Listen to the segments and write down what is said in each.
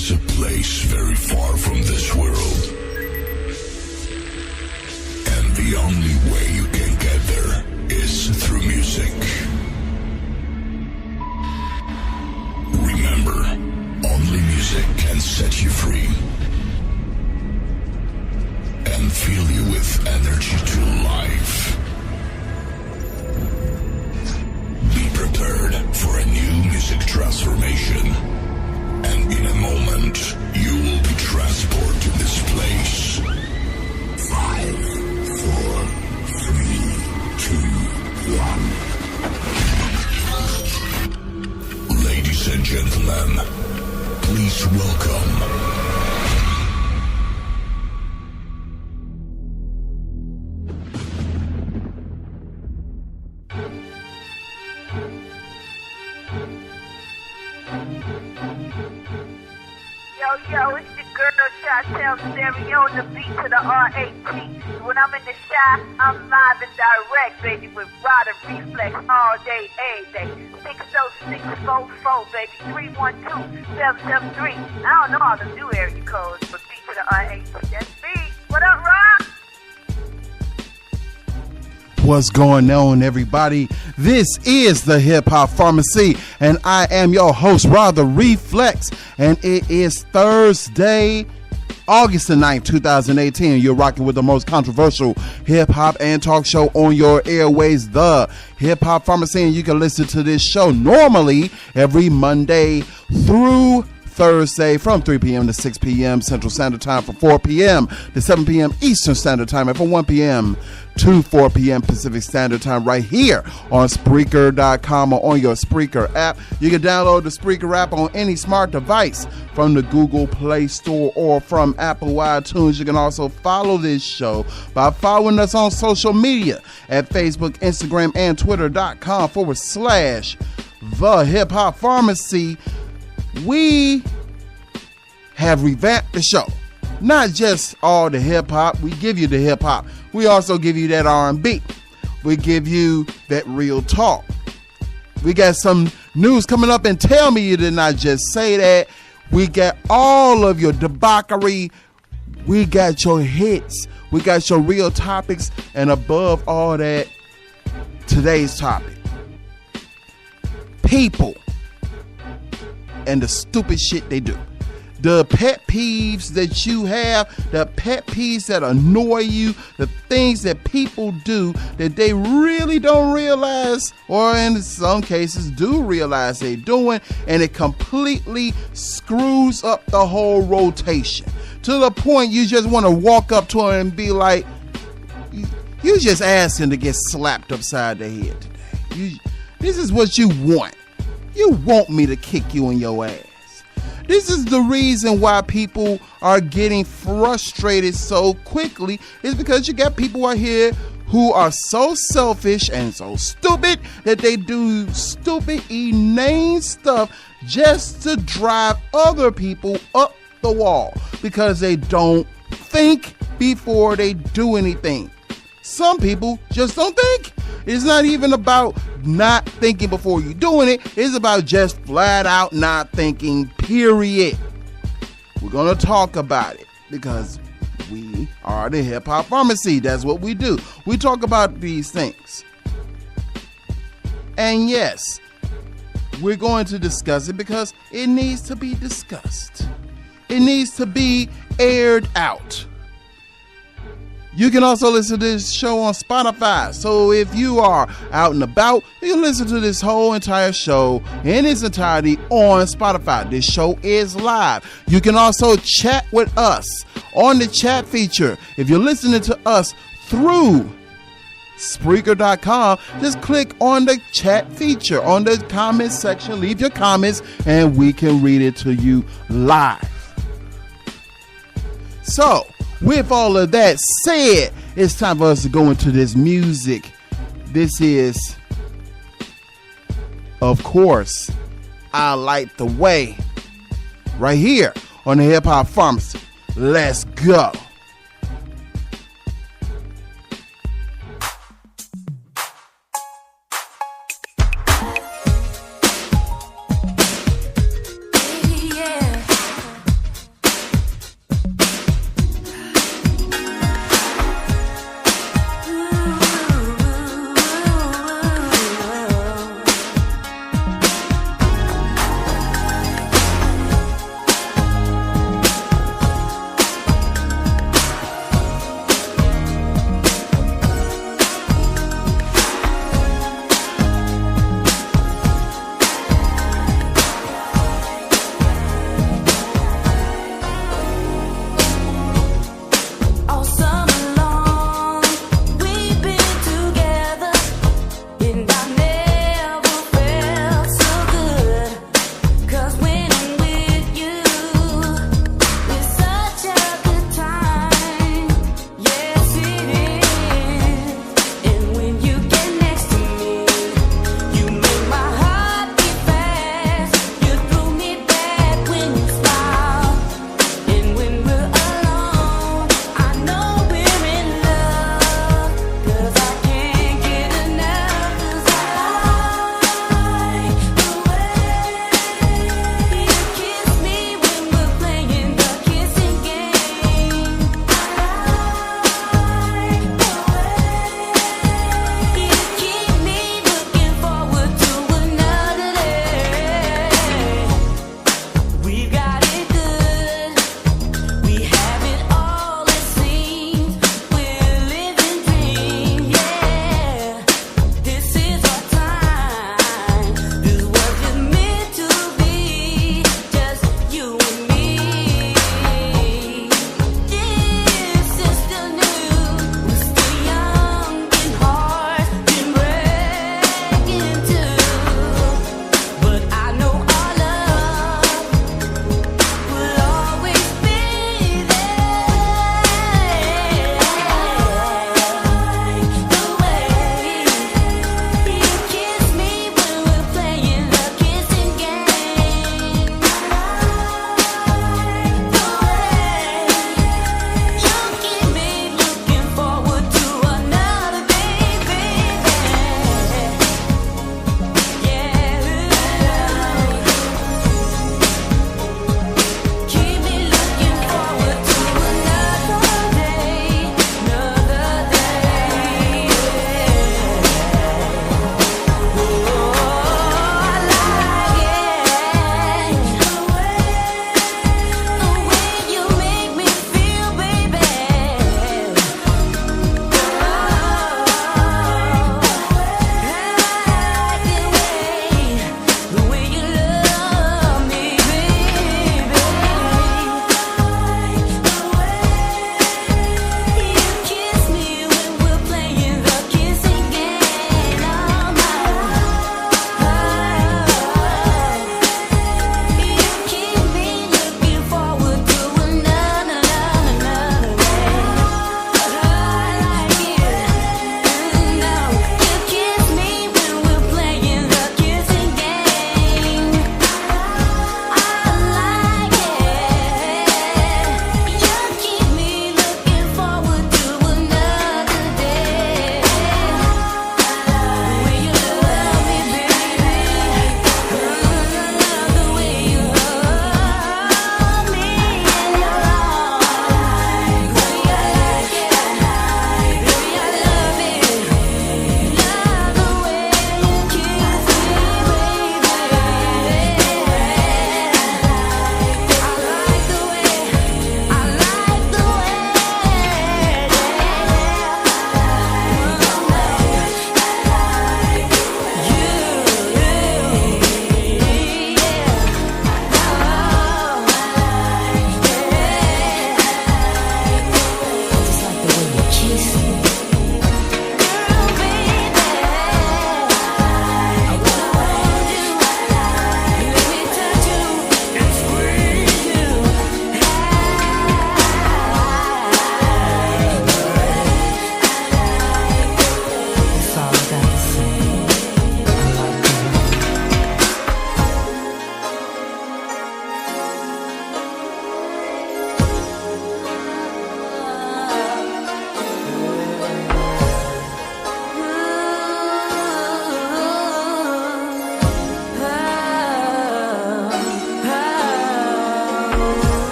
There's a place very far from this world, and the only way you can get there is through music. Remember, only music can set you free and fill you with energy to life. Be prepared for a new music transformation, and in a moment, you will be transported to this place. 5, 4, 3, 2, 1. Ladies and gentlemen, please welcome Yo, it's your girl, Chantel Stereo, the beat to the R-A-T. When I'm in the shop, I'm live and direct, baby, with Rod and Reflex all day, every day. 60644, baby, 312-773. I don't know all the new area codes, but beat to the R-A-T, that's me. What up, Rob? What's going on, everybody? This is the Hip Hop Pharmacy, and I am your host, Rod the Reflex, and it is Thursday, August the 9th, 2018. You're rocking with the most controversial hip hop and talk show on your airways, the Hip Hop Pharmacy, and you can listen to this show normally every Monday through Thursday from 3 p.m. to 6 p.m. Central Standard Time, from 4 p.m. to 7 p.m. Eastern Standard Time, and from 1 p.m. to 4 p.m. Pacific Standard Time right here on Spreaker.com or on your Spreaker app. You can download the Spreaker app on any smart device from the Google Play Store or from Apple iTunes. You can also follow this show by following us on social media at Facebook, Instagram, and Twitter.com/The Hip Hop Pharmacy. We have revamped the show. Not just all the hip hop. We give you the hip hop. We also give you that R&B. We give you that real talk. We got some news coming up, and tell me you did not just say that. We got all of your debauchery. We got your hits. We got your real topics. And above all that, today's topic: people and the stupid shit they do. The pet peeves that you have, the pet peeves that annoy you, the things that people do that they really don't realize, or in some cases do realize they're doing, and it completely screws up the whole rotation to the point you just want to walk up to them and be like, you just asking to get slapped upside the head today. This is what you want. You want me to kick you in your ass. This is the reason why people are getting frustrated so quickly, is because you got people out here who are so selfish and so stupid that they do stupid, inane stuff just to drive other people up the wall because they don't think before they do anything. Some people just don't think. It's not even about not thinking before you're doing it. It's about just flat out not thinking, period. We're going to talk about it because we are the Hip Hop Pharmacy. That's what we do. We talk about these things. And yes, we're going to discuss it because it needs to be discussed. It needs to be aired out. You can also listen to this show on Spotify. So if you are out and about, you can listen to this whole entire show in its entirety on Spotify. This show is live. You can also chat with us on the chat feature. If you're listening to us through Spreaker.com, just click on the chat feature on the comments section. Leave your comments and we can read it to you live. So, with all of that said, it's time for us to go into this music. This is, of course, I Light the Way, right here on the Hip Hop Pharmacy. Let's go.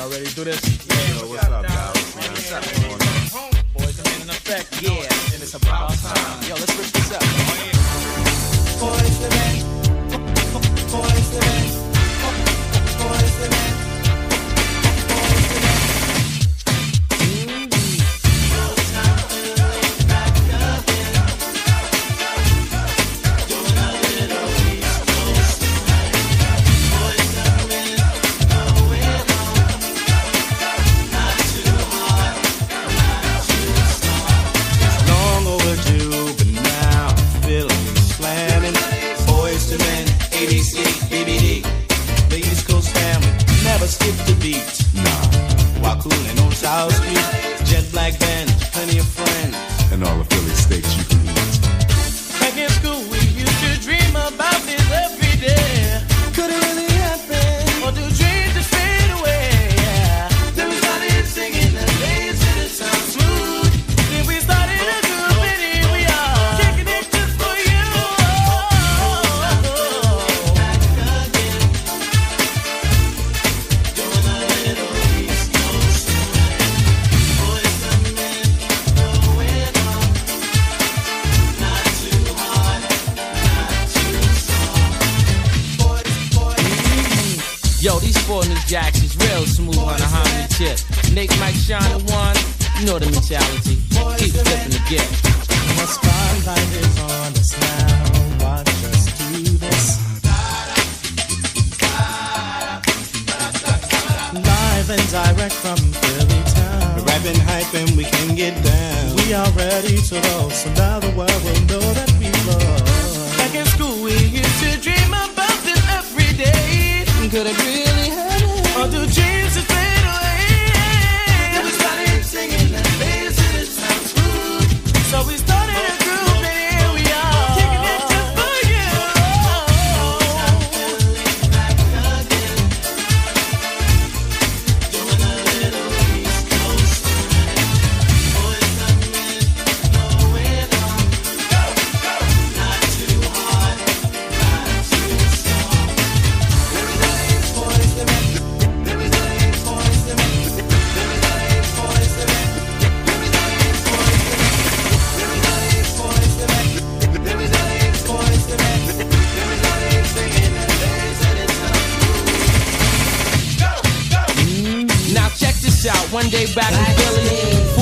Y'all ready to do this? Yo, what's up, guys? What's up? Boys, I'm in effect. Yeah, and it's about time. Yo, let's rip this up. Boys the men. Boys the men. Boys the men. Skip the beat, nah. While cooling on South Street, jet black band, plenty of friends, And all the Philly steaks you can eat. back in school, we used to dream about this every day. Could it really happen? Or do dreams just fade away? Yeah. Then we started singing the days to the sound smooth. Then we started a group and here we are, kicking it just for you. Yo, these 4 new jacks is real smooth on a harmony tip. Nick, Mike, Sean, and one, you know the mentality. Keep flipping the gift. The spotlight is on us now. Watch us do this. Live and direct from Philly town. Rapping, hyping, we can get down. We are ready to roll, so now the world will know that we roll. Back in school, we used to dream about this every day. Could it really happen? Or do dreams just fade away? Then we started singing the days to the sound smooth. So we started a group and here we are, kicking it just for you. Doing a little East Coast boys coming, going on. Not too hard, not too soft. Boys the men. Boys the men. Boys the men. Boys the men. Boys the men. Singing the days and it's Now check this out. One day back in Philly,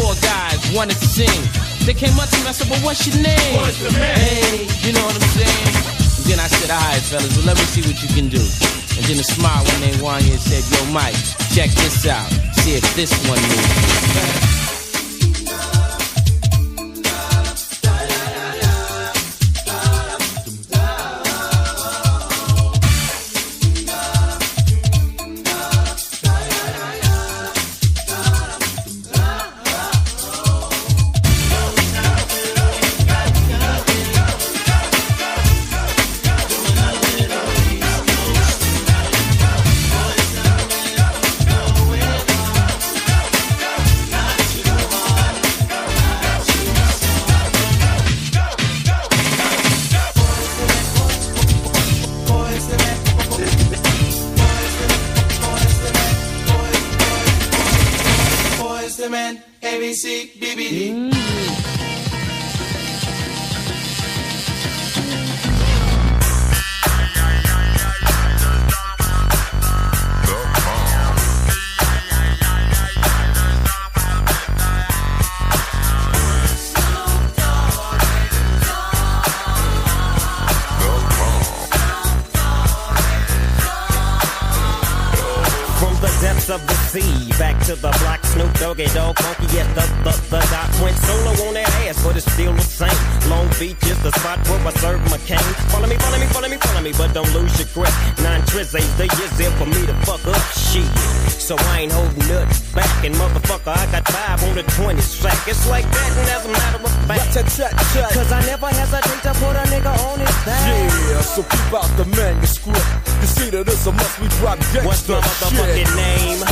4 guys wanted to sing. They came up to me and I said, "Well, what's your name?" Hey, you know what I'm saying? And then I said, "All right, fellas, well, let me see what you can do." And then a smile when they won here said, "Yo, Mike, check this out. See if this one moves." ABC, BBD. Of the sea, back to the block, Snoop Doggy Dogg, funky, yes, the doc went solo on that ass, but it's still the same. Long Beach is the spot where I serve my cane. Follow me, but don't lose your grip. 9 trizzies, the years there for me to fuck up shit. So I ain't holding nothing back, and motherfucker, I got 5 on the 20 sack. It's like that, and as a matter of fact, cause I never hesitate to put a nigga on his back. Yeah, so keep out the manuscript. You see that it's a must we drop gangsta. What's my motherfucking name? Yeah.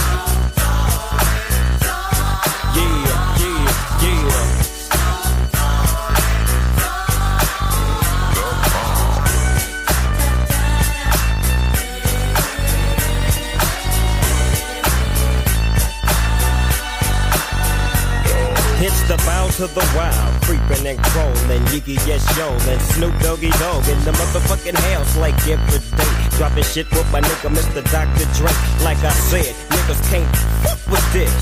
to the wild, creeping and crawling, Yiggy yes yo, and Snoop Doggy Dogg in the motherfucking house like every day. Dropping shit with my nigga Mr. Dr. Dre. Like I said, niggas can't fuck with this.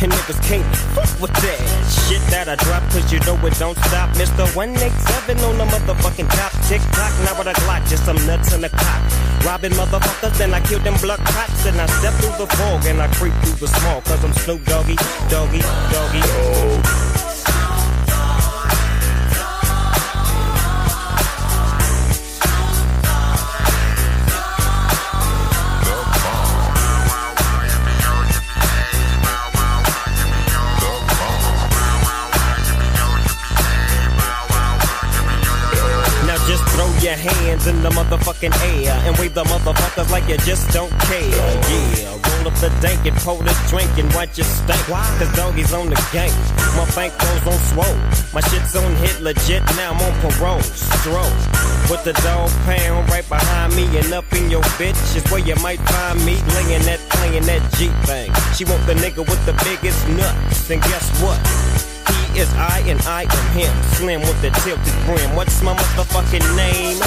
And niggas can't fuck with that shit that I drop, cause you know it don't stop. Mr. 187 on the motherfucking top. Tick tock, now with a Glock, just some nuts in the cock. Robbing motherfuckers, then I kill them blood cops. And I step through the fog and I creep through the small, cause I'm Snoop Doggy, Doggy, Doggy. Oh. Your hands in the motherfucking air and wave the motherfuckers like you just don't care. Yeah, roll up the dank and pour the drink and watch you stank. Cause doggies on the gang, my bankroll's on swole. My shit's on hit legit, now I'm on parole. Stroke with the dog pound right behind me and up in your bitch is where you might find me laying that, playing that G thing. She want the nigga with the biggest nuts, and guess what? He is I and I am him. Slim with the tilted brim. What's my motherfucking name?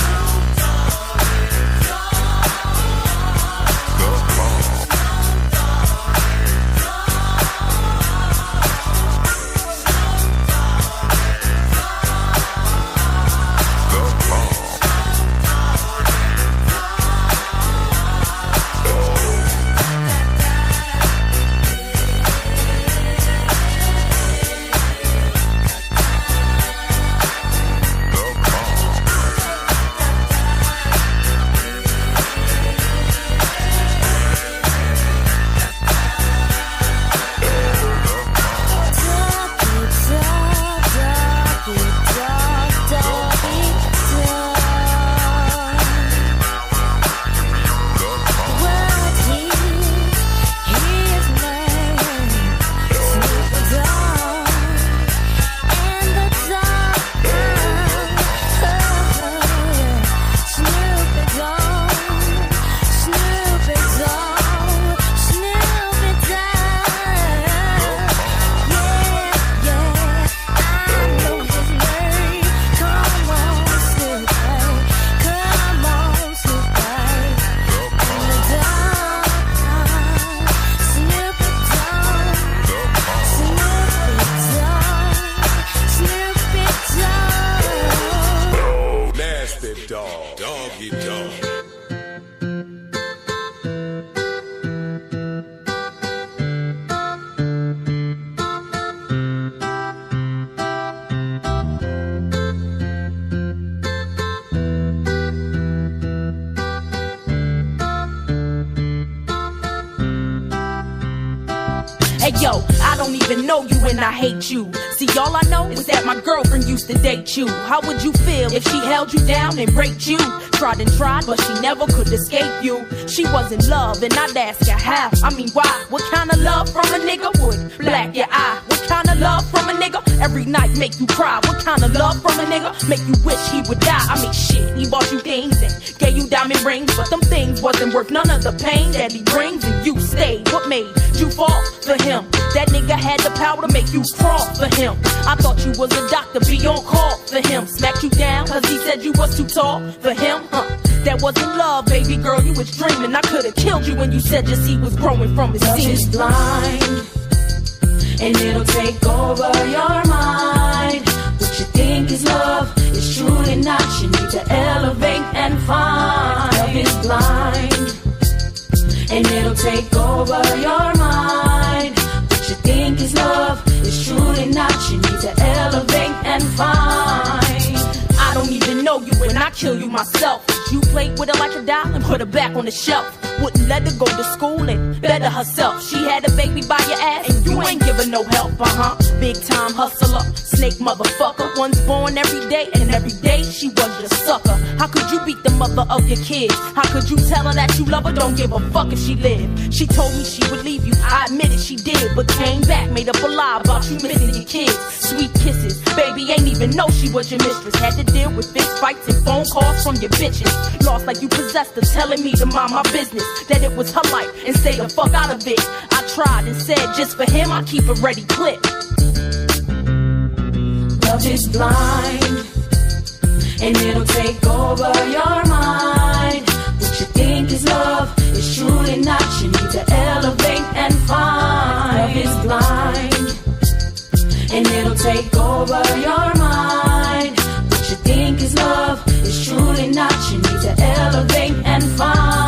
Hey yo, I don't even know you and I hate you. See, all I know is that my girlfriend used to date you. How would you feel if she held you down and raped you? Tried and tried, but she never could escape you. She was in love, and I'd ask her how. I mean, why? What kind of love from a nigga would black your eye? What kind of love from a nigga every night make you cry? What kind of love from a nigga make you wish he would die? I mean, shit, he bought you things and gave you diamond rings, but them things wasn't worth none of the pain that he brings, and you stayed. What made you fall for him? That nigga had the power to make you crawl for him. I thought you was a doctor, be on call for him. Smacked you down cause he said you was too tall for him, huh? That wasn't love, baby girl, you was dreaming. I could've killed you when you said your seed was growing from his seed. Love is blind, and it'll take over your mind. What you think is love is truly not. You need to elevate and find. Love is blind, and it'll take over your mind. What you think is love is truly not. You need to elevate and find. I don't even know you and I kill you myself. You played with her like a doll and put her back on the shelf. Wouldn't let her go to school and better herself. She had a baby by your ass and you ain't giving no help, Big time hustler, snake motherfucker. One's born every day and every day she was your sucker. How could you beat the mother of your kids? How could you tell her that you love her? Don't give a fuck if she lived. She told me she would leave you, I admit it she did, but came back, made up a lie about you missing your kids. Sweet kisses, baby ain't even know she was your mistress. Had to deal with fist fights and phone calls from your bitches. Lost like you possessed her, telling me to mind my business, that it was her life and stay the fuck out of it. I tried and said just for him I keep a ready clip. Love is blind, and it'll take over your mind. What you think is love is truly not. You need to elevate and find. Love is blind, and it'll take over your mind. What you think is love is truly not. You need to elevate and find.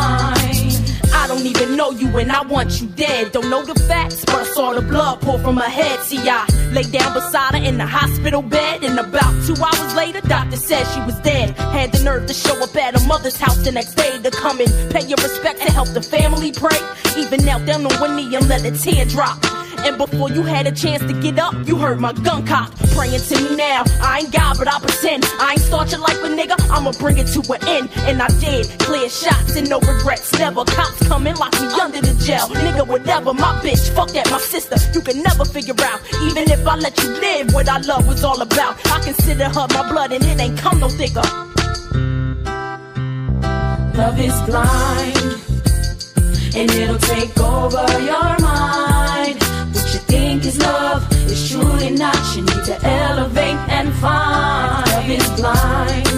I don't even know you and I want you dead. Don't know the facts, but I saw the blood pour from her head. See, I lay down beside her in the hospital bed, and about 2 hours later, doctor said she was dead. Had the nerve to show up at her mother's house the next day to come and pay your respect to help the family pray. Even knelt down on one knee and let a tear drop. And before you had a chance to get up, you heard my gun cock. Praying to me now, I ain't God, but I pretend. I ain't start your life a nigga, I'ma bring it to an end. And I did, clear shots and no regrets. Never cops come and lock me under the jail. Nigga, whatever, my bitch, fuck that, my sister. You can never figure out, even if I let you live, what our love was all about. I consider her my blood and it ain't come no thicker. Love is blind, and it'll take over your mind. What you think is love is truly not. You need to elevate and find. Love is blind,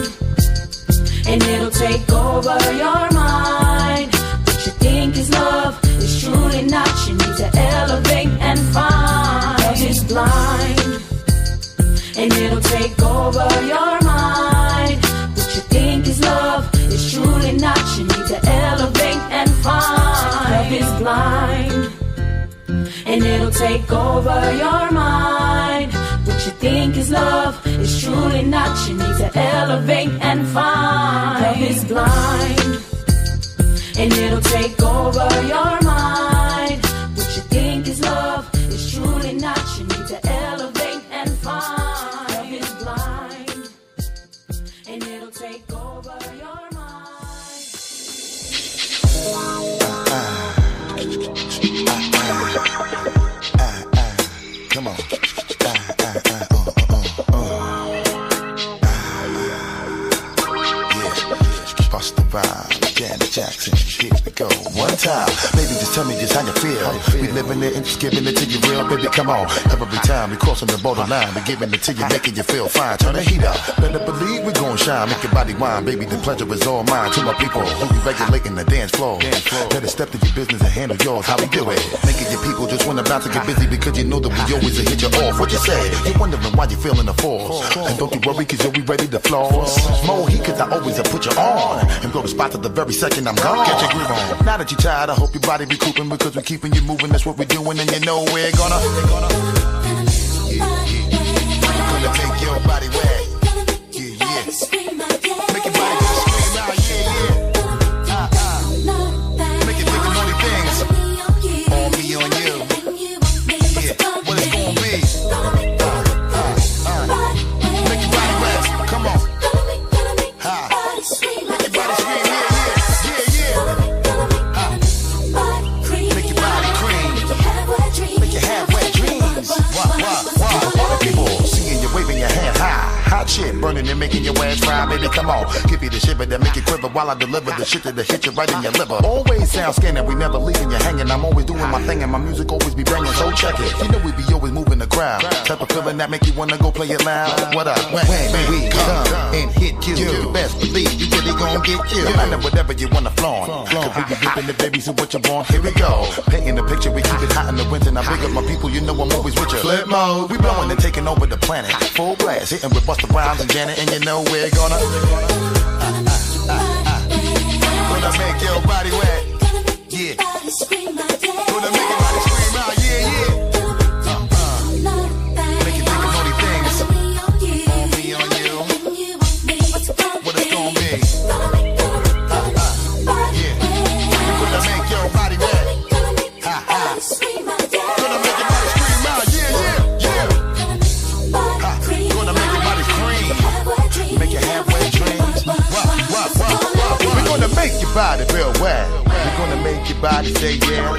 and it'll take over your mind. What you think is love is truly not. You need to elevate and find. Love is blind, and it'll take over your mind. What you think is love is truly not. You need to elevate and find. Love is blind, and it'll take over your mind. What you think is love is truly not. You need to elevate and find. Love is blind, and it'll take over your mind. What you think is love is truly not. You need to elevate and find. Love is blind, and it'll take over your mind. Come on. Yeah, bust the vibe, Janet Jackson, here we go. One time, baby, just tell me just how you feel. We living it and just giving it to you real, baby, come on. Every time we crossing the borderline, we giving it to you, making you feel fine. Turn the heat up, better believe we gon' shine. Make your body wine, baby, the pleasure is all mine. To my people who be regulating the dance floor, better step to your business and handle yours. How we do it? Making your people just wanna bounce and get busy because you know that we always hit you off. What you say? You're wondering why you feeling the force. And don't you worry cause you'll be ready to floss. More heat cause I always put you on. And blow the spot to the very second I'm gone. Get your groove on. Now that you're tired, I hope your body be cooping because we're keeping you moving. That's what we're doing and you know we're gonna make your body wet. Yeah. Make your body go scream out, yeah. Make you think of naughty things. On me, on you. Yeah, what it's gonna be. Make your body wet. Come on. Make your body scream, yeah. Make your body cream. Make you have wet dreams. Wow. People seeing you waving your hand high. Hot shit burning and making your ass fry, baby, come on. Give you the shiver that make you quiver while I deliver the shit that'll hit you right in your liver. Always sound scanning, we never leaving you hanging. I'm always doing my thing and my music always be banging, so check it. You know we be always moving the crowd. Type of feeling that make you wanna go play it loud. What up? When we come and hit you best believe you really gon' get you. No matter whatever you wanna flaunt. Cause we be ripping the baby, so what you want? Here we go. Painting the picture, we keep it hot in the winter. Now big up my people, you know I'm always with you. Flip mode, we blowing and taking over the planet. Full blast, hitting with Busta Rhymes and Janet, and you know we're gonna make your body wet. Yeah. Gonna make your body scream out, yeah. Make you think of naughty things. On me, on you. What it's gonna be. Yeah. Gonna make your body wet. Gonna make your body scream out, yeah. Gonna make your body scream. Make you have wet dreams. We're gonna make your body real wet. We're gonna make your body say yeah. I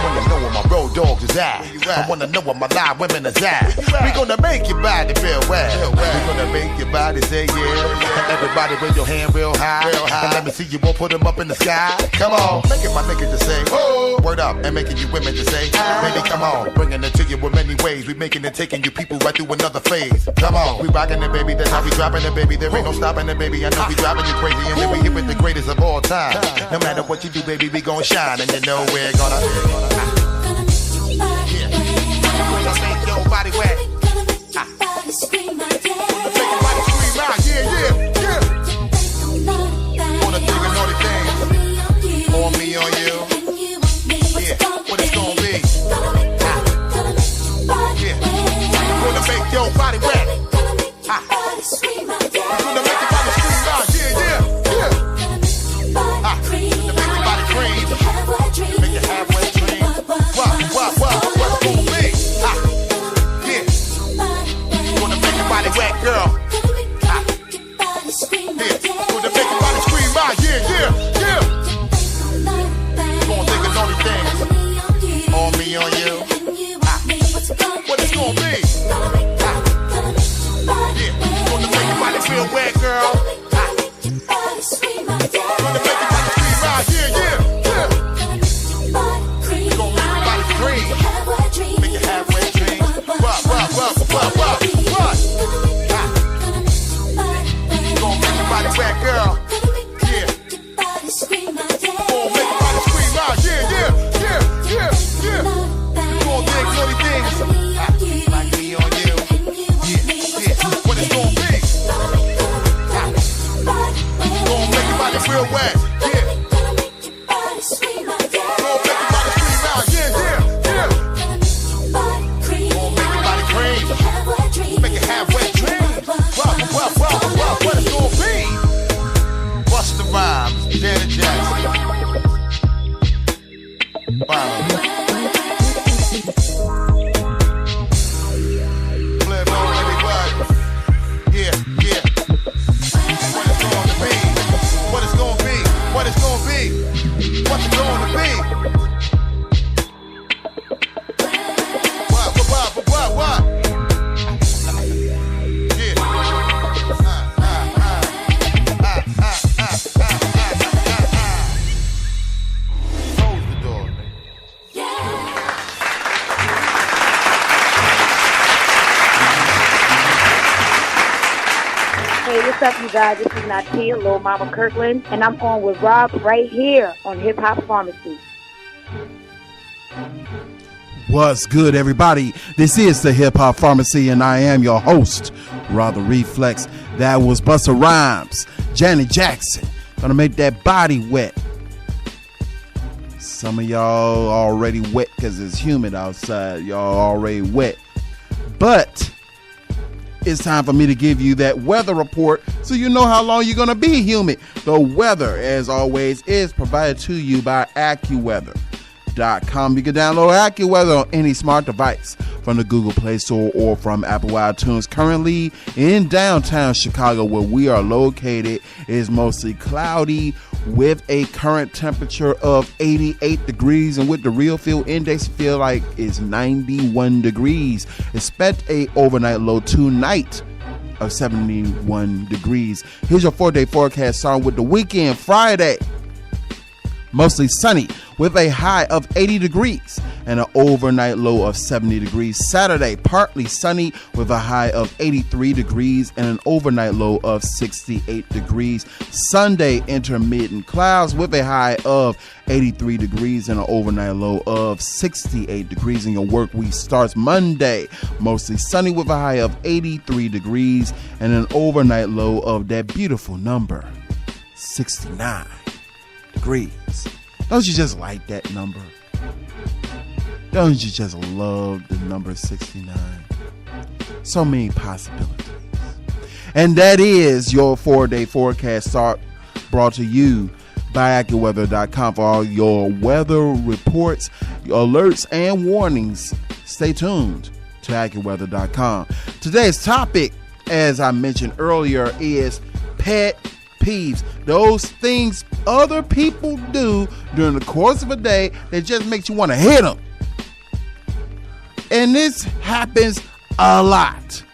wanna know where my road dogs is at. I wanna know where my live women is at. We're gonna make your body feel wet. We're gonna gonna make your body say yeah. Everybody raise your hand real high. And let me see you won't put them up in the sky. Come on, making my niggas to say, oh, word up, and making you women to say, baby, come on, bringing it to you in many ways. We making it, taking you people right through another phase. Come on, we rocking it, baby. That's how we dropping it, baby. There ain't no stopping it, baby. I know we driving you crazy, and then we here with the greatest of all time. No matter what you do, baby, we gon' shine, and you know we're gonna make your body wet. Scream out, yeah. Wanna think of naughty things on me, on you. Yeah, what it's gonna be. Yeah, gonna make your body wet. Gonna make your body scream out, yeah. Gonna make your body scream out, yeah, yeah. Gonna make your body cream. Make you have wet dream. What's gonna be? Yeah, gonna make your body wet, girl. Yeah. Gonna think of naughty things on me, on you. What it's gonna be? Yeah. Gonna make your body feel wet, girl. Gonna make your body scream out, yeah. Gonna make your body scream. Make you have wet dreams. What? Gonna make your body wet, girl. Real wet, yeah. Gonna make your body scream out, yeah. Gonna make your body scream out, yeah. Gonna make your body cream. Gonna make your body cream. Make it have wet dreams. What it's gonna be? Bust the rhymes, Janet Jackson. Flip on everybody. Yeah. What it's gonna be? What's it gonna be? What? Yeah. Close the door, man. Hey, what's up, you guys? This is Natia, Lil Mama Kirkland, and I'm on with Rob right here on Hip Hop Pharmacy. What's good, everybody? This is the Hip Hop Pharmacy, and I am your host, Rob the Reflex. That was Busta Rhymes, Janet Jackson. Gonna make that body wet. Some of y'all already wet because it's humid outside. Y'all already wet. But it's time for me to give you that weather report so you know how long you're going to be humid. The weather, as always, is provided to you by AccuWeather.com. You can download AccuWeather on any smart device from the Google Play Store or from Apple iTunes. Currently in downtown Chicago, where we are located, it is mostly cloudy with a current temperature of 88 degrees, and with the real feel index, feel like it's 91 degrees. Expect a overnight low tonight of 71 degrees. Here's your 4-day forecast starting with the weekend. Friday, mostly sunny with a high of 80 degrees and an overnight low of 70 degrees. Saturday, partly sunny with a high of 83 degrees and an overnight low of 68 degrees. Sunday, intermittent clouds with a high of 83 degrees and an overnight low of 68 degrees. And your work week starts Monday, mostly sunny with a high of 83 degrees and an overnight low of that beautiful number, 69 degrees. Don't you just like that number? Don't you just love the number 69? So many possibilities. And that is your 4-day forecast start, brought to you by AccuWeather.com for all your weather reports, alerts, and warnings. Stay tuned to AccuWeather.com. Today's topic, as I mentioned earlier, is pet peeves. Those things other people do during the course of a day that just makes you want to hit them. And this happens a lot.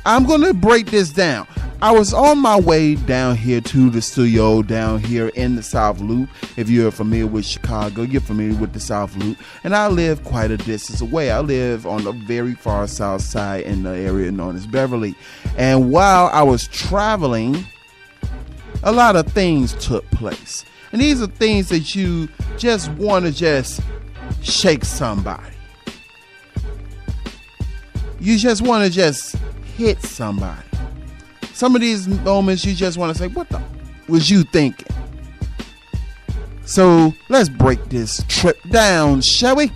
I'm going to break this down. I was on my way down here to the studio down here in the South Loop. If you're familiar with Chicago, you're familiar with the South Loop. And I live quite a distance away. I live on the very far south side in the area known as Beverly. And while I was traveling, a lot of things took place. And these are things that you just want to just shake somebody. You just want to just hit somebody. Some of these moments you just want to say, what the was you thinking? So let's break this trip down, shall we?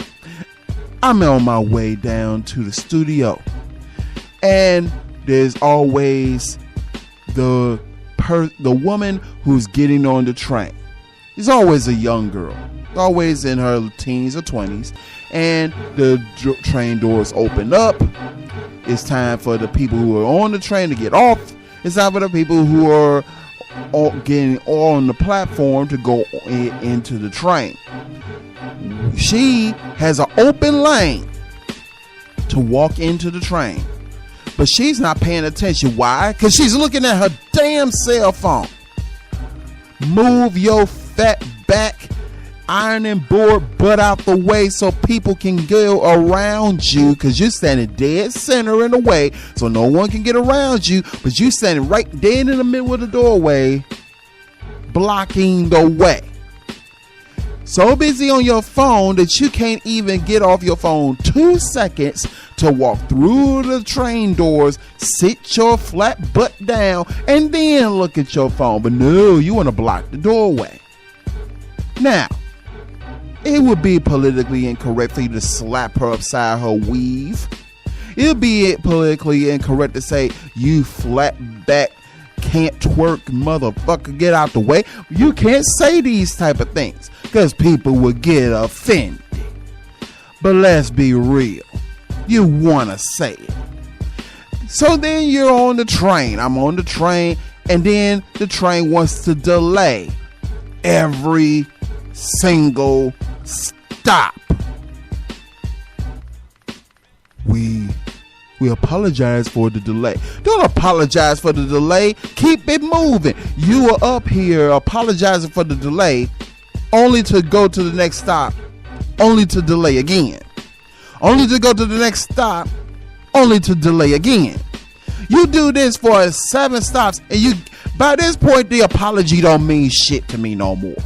I'm on my way down to the studio. And there's always the woman who's getting on the train. There's always a young girl, always in her teens or 20s. And the train doors open up. It's time for the people who are on the train to get off. It's time for the people who are getting on the platform to go into the train. She has an open lane to walk into the train, but she's not paying attention. Why? Because she's looking at her damn cell phone. Move your fat back ironing board butt out the way so people can go around you, because you're standing dead center in the way so no one can get around you, but you standing right dead in the middle of the doorway blocking the way. So busy on your phone that you can't even get off your phone 2 seconds to walk through the train doors, sit your flat butt down, and then look at your phone. But no, you want to block the doorway. Now, it would be politically incorrect for you to slap her upside her weave. It would be politically incorrect to say, you flat back, can't twerk motherfucker, get out the way. You can't say these type of things because people will get offended. But let's be real. You want to say it. So then you're on the train. I'm on the train, and then the train wants to delay every single stop. We apologize for the delay. Don't apologize for the delay. Keep it moving. You are up here apologizing for the delay only to go to the next stop, only to delay again. Only to go to the next stop, only to delay again. You do this for 7 stops, and by this point the apology don't mean shit to me no more.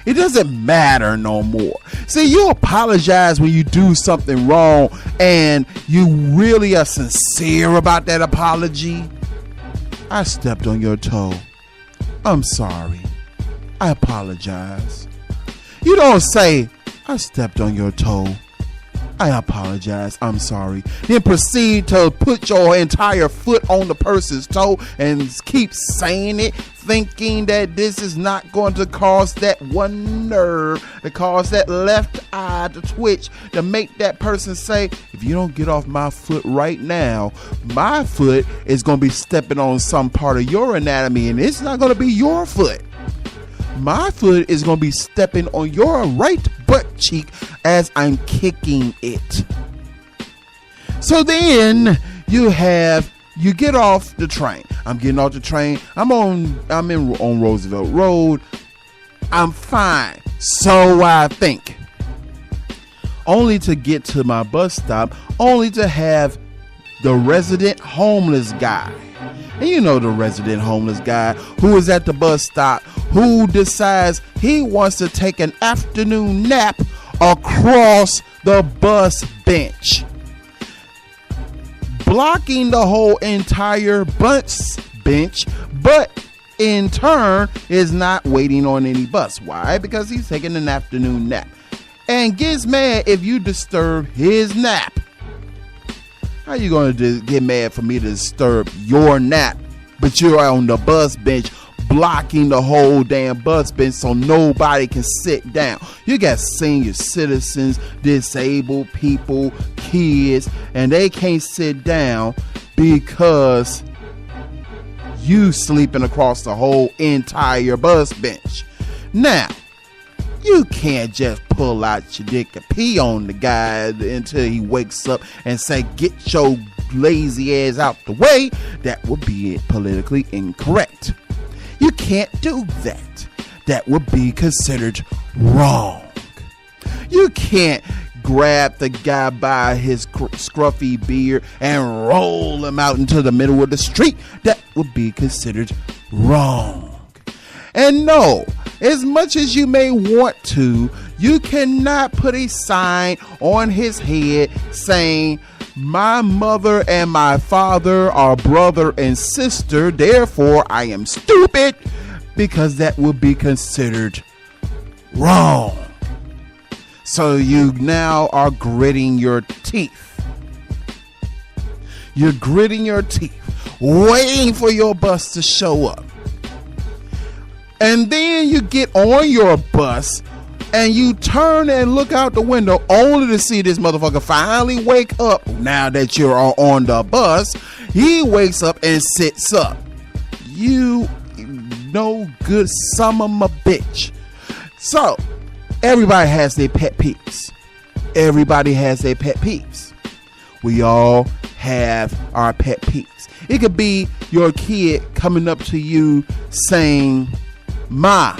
It doesn't matter no more. See, you apologize when you do something wrong and you really are sincere about that apology. I stepped on your toe. I'm sorry. I apologize. You don't say, I stepped on your toe. I apologize. I'm sorry. Then proceed to put your entire foot on the person's toe and keep saying it, thinking that this is not going to cause that one nerve, to cause that left eye to twitch, to make that person say, if you don't get off my foot right now, my foot is going to be stepping on some part of your anatomy, and it's not going to be your foot. My foot is going to be stepping on your right butt cheek as I'm kicking it. So then you get off the train. I'm getting off the train. I'm on Roosevelt Road. I'm fine. So I think. Only to get to my bus stop, only to have the resident homeless guy. And you know the resident homeless guy who is at the bus stop, who decides he wants to take an afternoon nap across the bus bench, blocking the whole entire bus bench, but in turn is not waiting on any bus. Why? Because he's taking an afternoon nap and gets mad if you disturb his nap. How you going to get mad for me to disturb your nap, but you're on the bus bench blocking the whole damn bus bench so nobody can sit down? You got senior citizens, disabled people, kids, and they can't sit down because you sleeping across the whole entire bus bench. Now, you can't just pull out your dick and pee on the guy until he wakes up and say, get your lazy ass out the way, that would be politically incorrect. You can't do that. That would be considered wrong. You can't grab the guy by his scruffy beard and roll him out into the middle of the street. That would be considered wrong. And no, as much as you may want to, you cannot put a sign on his head saying, "My mother and my father are brother and sister, therefore I am stupid," because that would be considered wrong. So you now are gritting your teeth. You're gritting your teeth, waiting for your bus to show up. And then you get on your bus and you turn and look out the window only to see this motherfucker finally wake up. Now that you're on the bus, he wakes up and sits up. You no good son of a bitch. So, everybody has their pet peeves. Everybody has their pet peeves. We all have our pet peeves. It could be your kid coming up to you saying, Ma,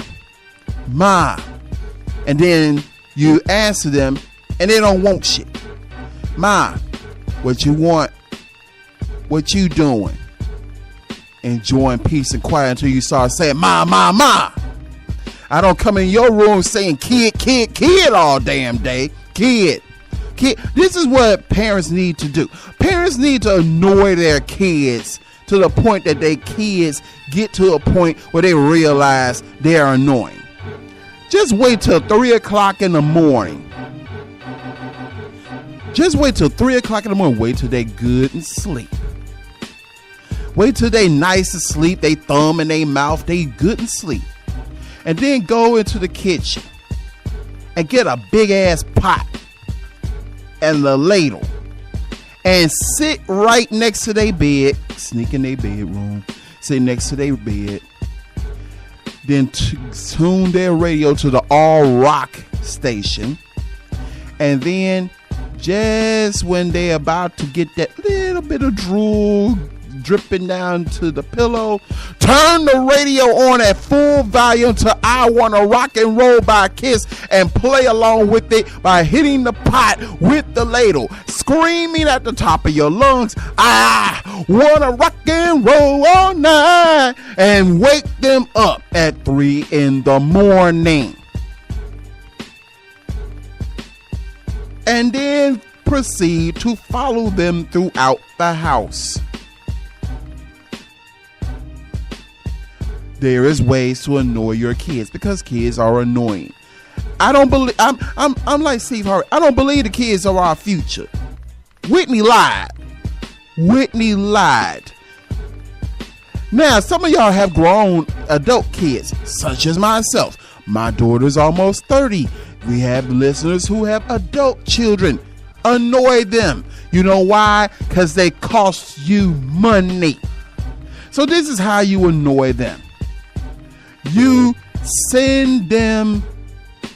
and then you answer them and they don't want shit. Ma, what you want? What you doing? Enjoying peace and quiet until you start saying, Ma. I don't come in your room saying kid all damn day. Kid. This is what parents need to do. Parents need to annoy their kids to the point that their kids get to a point where they realize they are annoying. Just wait till 3 o'clock in the morning. Just wait till 3 o'clock in the morning. Wait till they good and sleep. Wait till they nice and sleep. They thumb in their mouth. They good and sleep. And then go into the kitchen and get a big ass pot and the ladle and sit right next to their bed, sneak in their bedroom, sit next to their bed, then tune their radio to the all rock station, and then just when they're about to get that little bit of drool dripping down to the pillow, turn the radio on at full volume to I Wanna Rock and Roll by Kiss and play along with it by hitting the pot with the ladle, screaming at the top of your lungs, I wanna rock and roll all night, and wake them up at 3 in the morning. And then proceed to follow them throughout the house. There is ways to annoy your kids because kids are annoying. I don't believe I'm like Steve Harvey. I don't believe the kids are our future. Whitney lied. Now, some of y'all have grown adult kids, such as myself. My daughter's almost 30. We have listeners who have adult children. Annoy them. You know why? Because they cost you money. So this is how you annoy them. You send them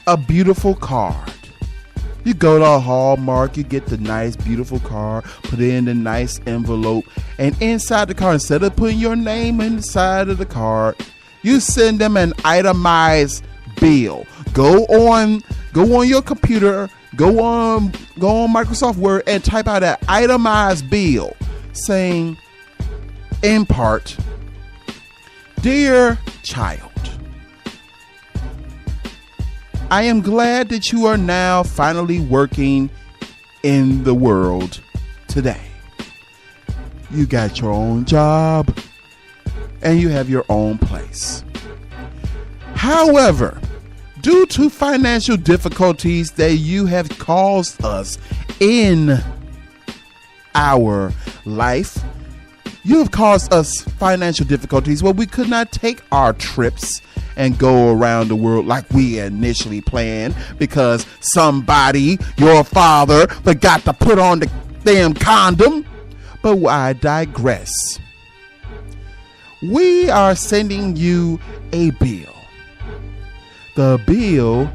a beautiful card. You go to a Hallmark, you get the nice, beautiful card, put it in the nice envelope, and inside the card, instead of putting your name inside of the card, you send them an itemized bill. Go on your computer, go on Microsoft Word and type out that itemized bill saying, in part, Dear child, I am glad that you are now finally working in the world today. You got your own job and you have your own place. However, due to financial difficulties that you have caused us in our life, you have caused us financial difficulties where we could not take our trips and go around the world like we initially planned because somebody, your father, forgot to put on the damn condom. But I digress. We are sending you a bill. The bill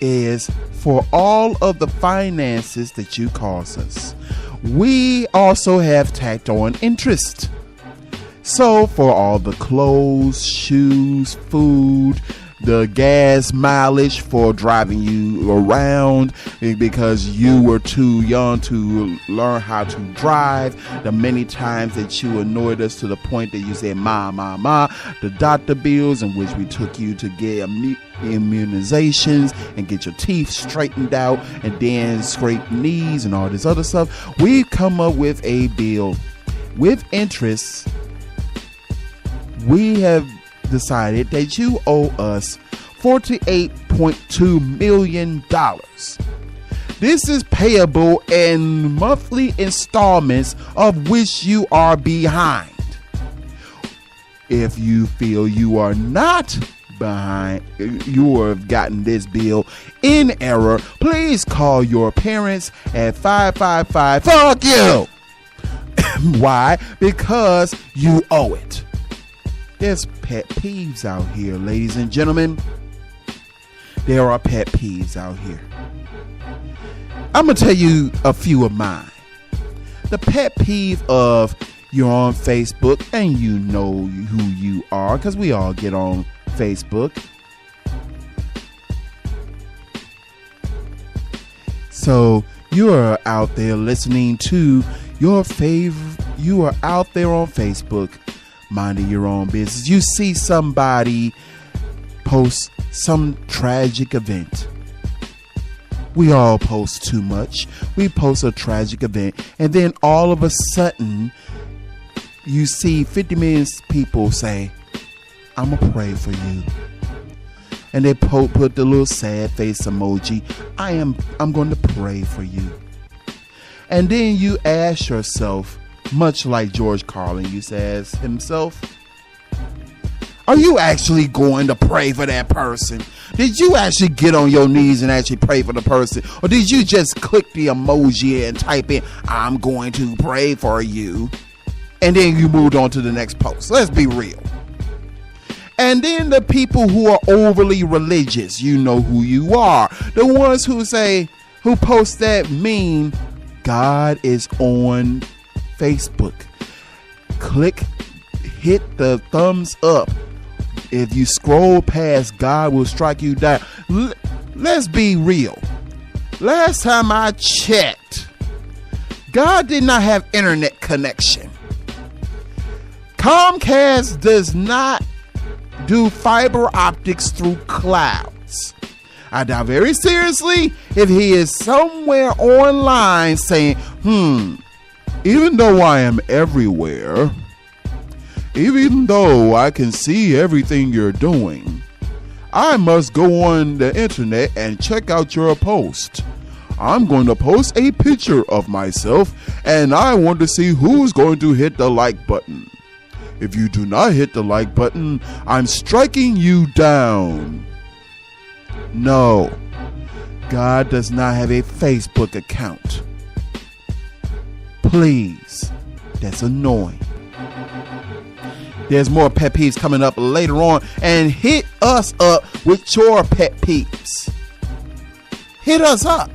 is for all of the finances that you cause us, we also have tacked on interest. So for all the clothes, shoes, food, the gas mileage for driving you around because you were too young to learn how to drive, the many times that you annoyed us to the point that you said, ma, the doctor bills in which we took you to get immunizations and get your teeth straightened out and then scrape knees and all this other stuff. We've come up with a bill with interest. We have decided that you owe us $48.2 million. This is payable in monthly installments of which you are behind. If you feel you are not behind, you have gotten this bill in error, please call your parents at 555 fuck you. Why? Because you owe it. There's pet peeves out here, ladies and gentlemen. There are pet peeves out here. I'm going to tell you a few of mine. The pet peeve of you're on Facebook and you know who you are, because we all get on Facebook. So you are out there listening to your favorite. You are out there on Facebook minding your own business. You see somebody post some tragic event. We all post too much. We post a tragic event, and then all of a sudden you see 50 million people say, I'm gonna pray for you. And they put the little sad face emoji. I'm going to pray for you. And then you ask yourself, much like George Carlin used to ask himself, are you actually going to pray for that person? Did you actually get on your knees and actually pray for the person? Or did you just click the emoji and type in, I'm going to pray for you? And then you moved on to the next post. Let's be real. And then the people who are overly religious, you know who you are. The ones who say, who post that meme, God is on Facebook. Hit the thumbs up. If you scroll past, God will strike you down. Let's be real. Last time I checked, God did not have internet connection. Comcast does not do fiber optics through clouds. I doubt very seriously if he is somewhere online saying, even though I am everywhere, even though I can see everything you're doing, I must go on the internet and check out your post. I'm going to post a picture of myself and I want to see who's going to hit the like button. If you do not hit the like button, I'm striking you down. No, God does not have a Facebook account. Please, that's annoying. There's more pet peeves coming up later on, and hit us up with your pet peeves. Hit us up.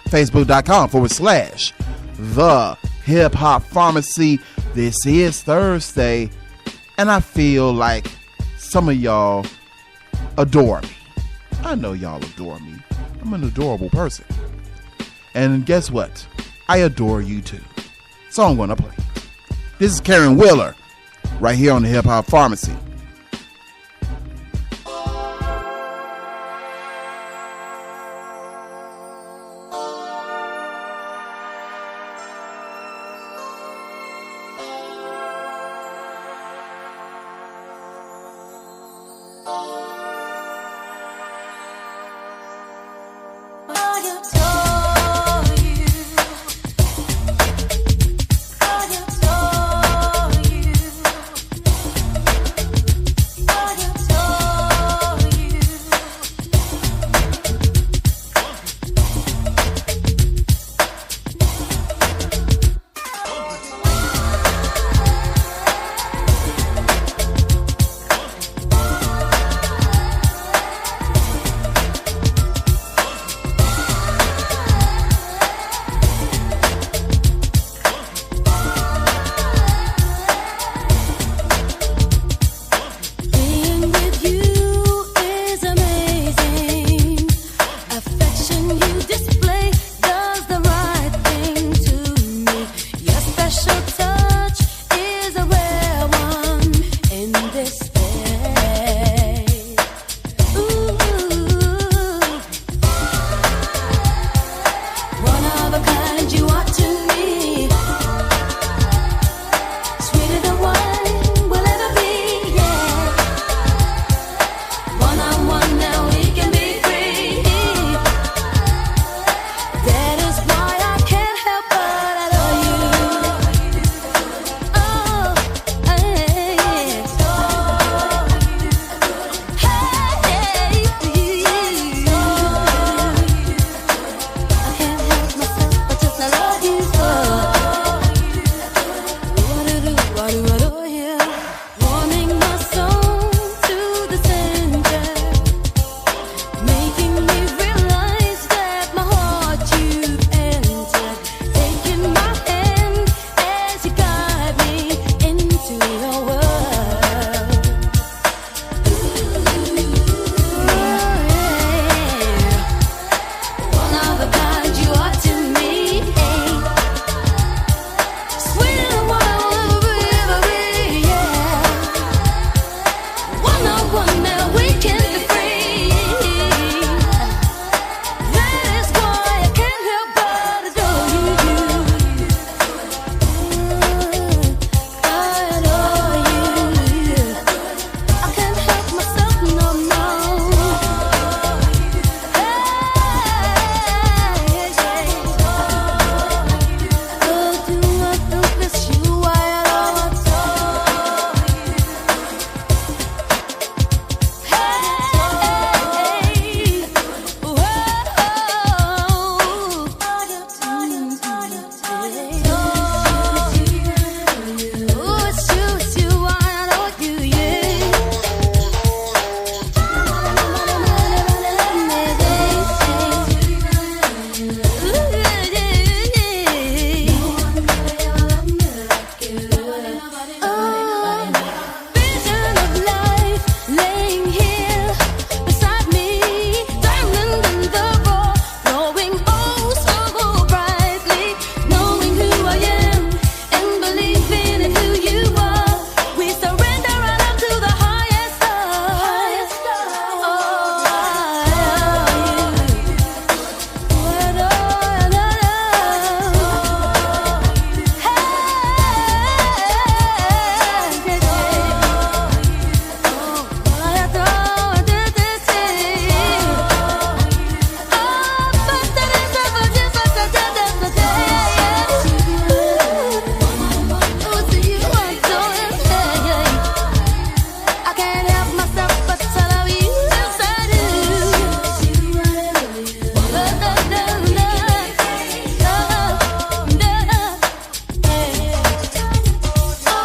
Facebook.com/The Hip Hop Pharmacy. This is Thursday, and I feel like some of y'all adore me. I know y'all adore me. I'm an adorable person. And guess what? I adore you too. So I'm going to play. This is Karen Wheeler, right here on the Hip Hop Pharmacy. special touch is a rare one in this space. Ooh, one of a kind you are to me, sweeter than wine will ever be. Yeah, one on one now we can be free. That is why I can't help but adore you. Oh, hey, hey, I can't help myself but just love you. What do you? Warming my soul to the center, making me realize that my heart you've entered, taking my hand as you guide me into your world. One of a kind you are to me, sweeter than wine will ever be. Yeah, one on one now we can be free. That is why I can't help but adore you. I adore you. I can't help myself no more. I don't miss you. I adore vision of life laying here beside me, diamond in the raw, glowing oh so brightly, knowing who I am and believing in who you are. We surrender our love to the highest star. I can't help myself but to love you. Yes, I do. Oh, it's you. Oh,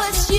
it's you.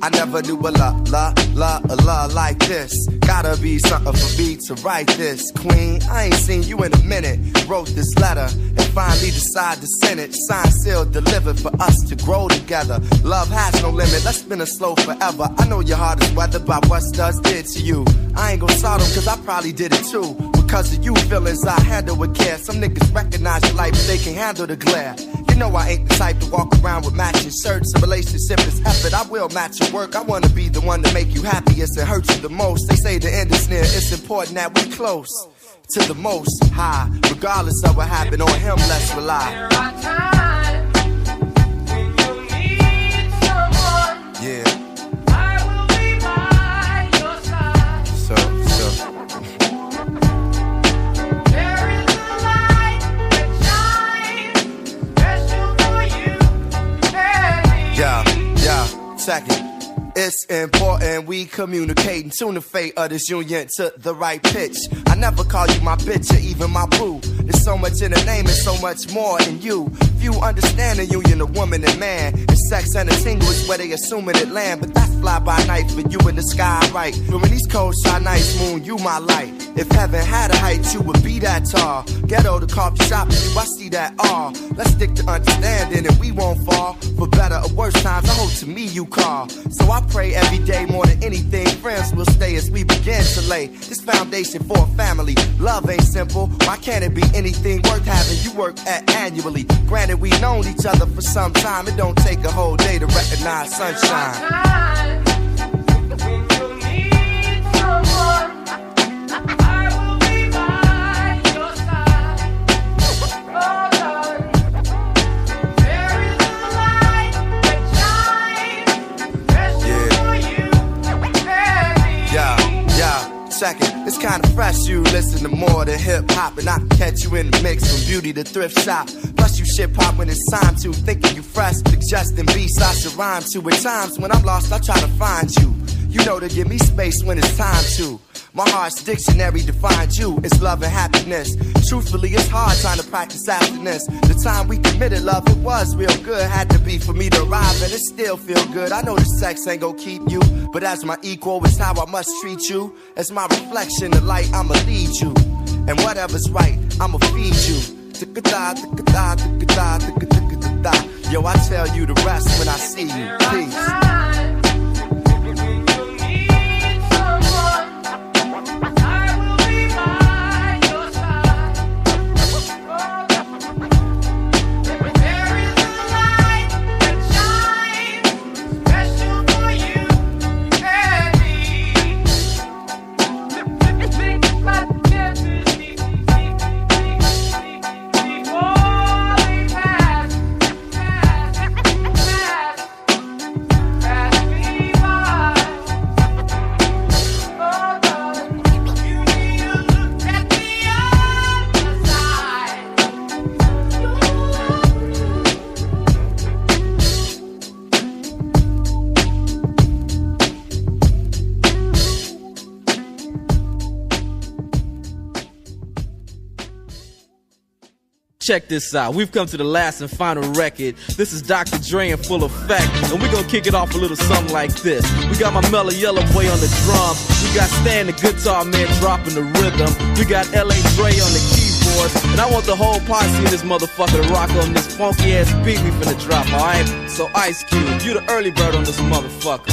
I never knew a love like this. Gotta be something for me to write this. Queen, I ain't seen you in a minute. Wrote this letter and finally decided to send it. Signed, sealed, delivered for us to grow together. Love has no limit, let's spin it slow forever. I know your heart is weathered by what studs did to you. I ain't gon' sort them cause I probably did it too. Because of you feelings I handle with care. Some niggas recognize your life but they can handle the glare. You know I ain't the type to walk around with matching shirts. A relationship is effort, I will match your work. I wanna be the one to make you happiest and hurt you the most. They say the end is near, it's important that we close to the most high. Regardless of what happened, on him let's rely. There are times when you need someone. Yeah. I will be by your side. So. There is a light that shines special for you and me. Yeah, second. It's important we communicate and tune the fate of this union to the right pitch. I never call you my bitch or even my boo. There's so much in the name and so much more in you. Few understand the union of woman and man. It's sex and a tingle is where they assuming it land. But that's fly by night for you in the sky, right? But when these cold shine nights, moon, you my light. If heaven had a height, you would be that tall. Ghetto to coffee shop, you, I see that all. Let's stick to understanding and we won't fall. For better or worse times, I hope to me you call. So I pray every day more than anything, friends will stay as we begin to lay this foundation for a family. Love ain't simple, why can't it be anything worth having you work at annually? Granted, we known each other for some time, it don't take a whole day to recognize sunshine. Second, it's kinda fresh, you listen to more than hip-hop. And I can catch you in the mix from beauty to thrift shop. Plus you shit pop when it's time to. Thinking you fresh, suggesting beats I should rhyme to. At times when I'm lost, I try to find you. You know to give me space when it's time to. My heart's dictionary defines you. It's love and happiness. Truthfully, it's hard trying to practice happiness. The time we committed love, it was real good. Had to be for me to arrive, and it still feel good. I know the sex ain't gon' keep you, but as my equal, it's how I must treat you. As my reflection, the light, I'ma lead you. And whatever's right, I'ma feed you. Yo, I tell you the rest when I see you. Peace. Check this out. We've come to the last and final record. This is Dr. Dre in full effect, and we're gonna kick it off a little something like this. We got my mellow yellow boy on the drums. We got Stan the guitar man dropping the rhythm. We got L.A. Dre on the keyboards, and I want the whole posse in this motherfucker to rock on this funky ass beat we finna drop, alright? So Ice Cube, you the early bird on this motherfucker.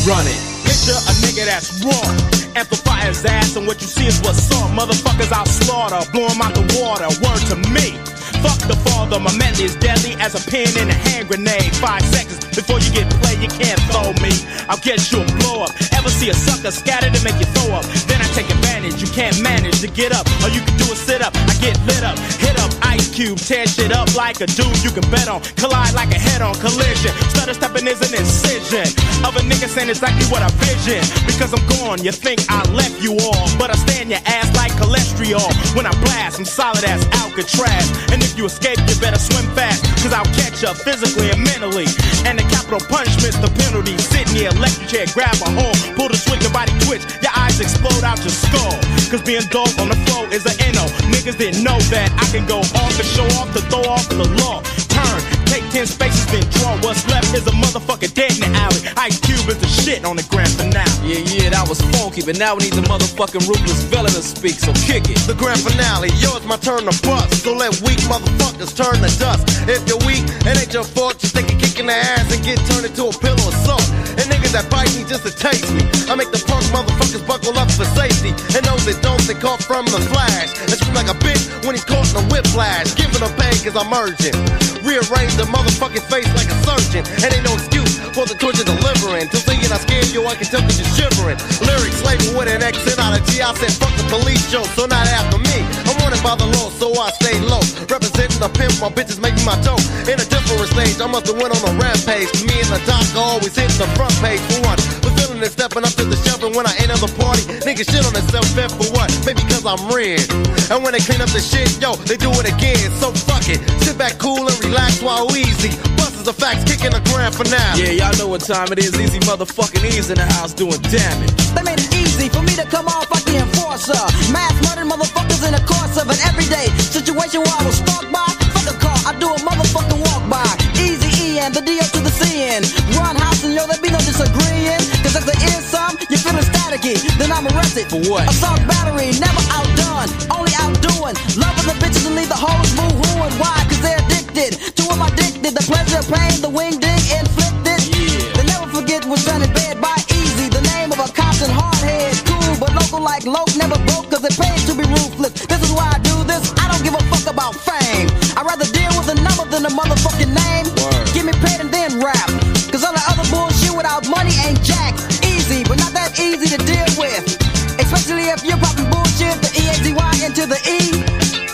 Run it. Picture a nigga that's raw. Amplify his ass, and what you see is what's up. Motherfuckers I'll slaughter, blow him out the water. Word to me. Fuck the father, my melody is deadly as a pin in a hand grenade. 5 seconds before you get played, you can't throw me. I'll get you a blow up. Ever see a sucker scattered and make you throw up? Then I take advantage, you can't manage to get up. All you can do is sit up, I get lit up. Hit up Ice Cube, tear shit up like a dude you can bet on. Collide like a head-on collision. Stutter stepping is an incision. Other niggas saying exactly what I vision. Because I'm gone, you think I left you all, but I stay in your ass like cholesterol. When I blast, I'm solid as Alcatraz. And if you escape, you better swim fast, cause I'll catch up physically and mentally. And the capital punishment's the penalty. Sitting here, electric chair, grab a hold, pull the switch, your body twitch, your eyes explode out your skull. Cause being dope on the floor is an NO. Niggas didn't know that I can go off and show off to throw off the law. Turn, take 10 spaces, then draw. What's left is a motherfucker dead in the alley. Ice Cube is the shit on the grand finale. Yeah, that was funky, but now we need the motherfucking ruthless villain to speak, so kick it. The grand finale, yo, it's my turn to bust. So let weak motherfuckers turn to dust. If you're weak, it ain't your fault. Just think of kicking their ass and get turned into a pillow of salt. And niggas that bite me just to taste me, I make the punk motherfuckers buckle up for safety. And those that don't, they caught from the flash. And scream like a bitch when he's caught in a whiplash. Giving them pain cause I'm urgent. Rearrange the motherfucking face like a surgeon. And ain't no excuse for the torture delivering. Till thinking I scared you, I can tell that you're shivering. Lyrics labeled with an accent out of G. I said fuck the police joke, so not after me. I'm wanted by the law, so I stay low. Representing the pimp, my bitches make me my dope. In a different stage, I must have went on a rampage. Me and the doc are always hitting the front page for one. We're feeling it, stepping up to the shelf And when I enter the party, niggas shit on themselves fed for what? Maybe cause I'm red. And when they clean up the shit, yo, they do it again. So fuck it, sit back cool and relax while easy. Busters of facts kicking the grand finale. Yeah, y'all know what time it is. Easy motherfucking E's in the house doing damage. They made it easy for me to come off like the enforcer. Mass murdering motherfuckers in the course of an everyday situation where I was stalked by. Fuck a car, I do a motherfucking walk by. Easy E and the D.O. to the C-N. Run house and yo, there be no disagreeing. Cause if there is some, you're feeling staticky. Then I'm arrested. For what? Assault battery, never outdone. Only outdoing. Loving the bitches and leave the hoes boo-hooing. Why? Cause they're addicted to what I'm addicted. The pleasure, pain, the wing ding inflicted. Yeah. They never forget what's done in bed by Easy. The name of a Compton hardhead. Cool, but local like Loke never broke. Cause it pays to be ruthless. This is why I do this. I don't give a fuck about fame. I'd rather deal with a number than a motherfucking name. Word. Give me paid and then rap. Cause all the other bullshit without money ain't jack. Easy, but not that easy to deal with. Especially if you're popping bullshit, the E-A-Z-Y into the E.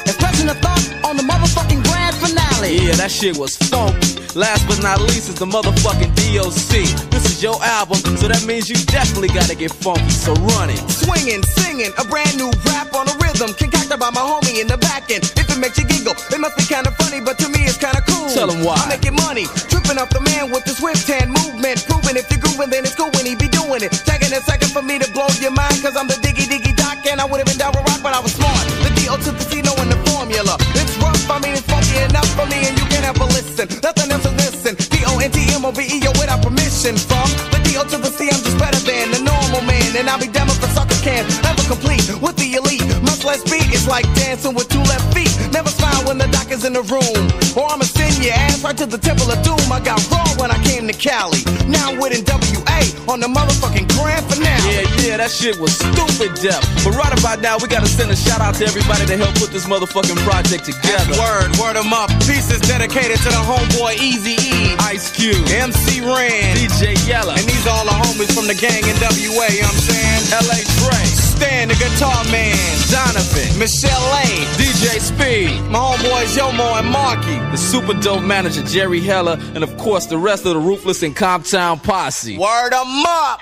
Expressing a thought on the motherfucking grand finale. Yeah, that shit was funky. Last but not least is the motherfucking D.O.C. This is your album, so that means you definitely gotta get funky, so run it. Swinging, singing, a brand new rap on a rhythm concocted by my homie in the back end. If it makes you giggle, it must be kinda funny, but to me it's kinda cool. Tell 'em why. I'm making money, tripping off the man with the swift hand movement. Proving if you're grooving, then it's cool when he be doing it. Taking a second for me to blow your mind, cause I'm the diggy doc, and I would've been down with rock, but I was smart. The D.O. to the C, knowing the formula. It's rough, I mean it's funky enough for me, and you can never listen. Nothing else to listen. D-O-N-T-M-O-V-E, yo, without permission from the D.O. to the C, I'm just better than the normal man. And I'll be damned if a sucker can ever complete with the elite. Much less beat, it's like dancing with two left feet. Never smile when the doc is in the room, or I'ma send your ass right to the temple of doom. I got raw when I came to Cali. Now I'm with NWA on the motherfucking grand finale. Yeah, that shit was stupid deaf. But right about now, we gotta send a shout out to everybody that helped put this motherfucking project together. Word 'em up. Pieces dedicated to the homeboy Easy E, Ice Cube, MC Ren, DJ Yella, and these all the homies from the gang in WA, you know what I'm saying? L.A. Trey, Stan the guitar man, Donovan, Michelle Lane, DJ Speed, my homeboys Yomo and Marky, the super dope manager Jerry Heller, and of course the rest of the Ruthless and Comptown posse. Word 'em up!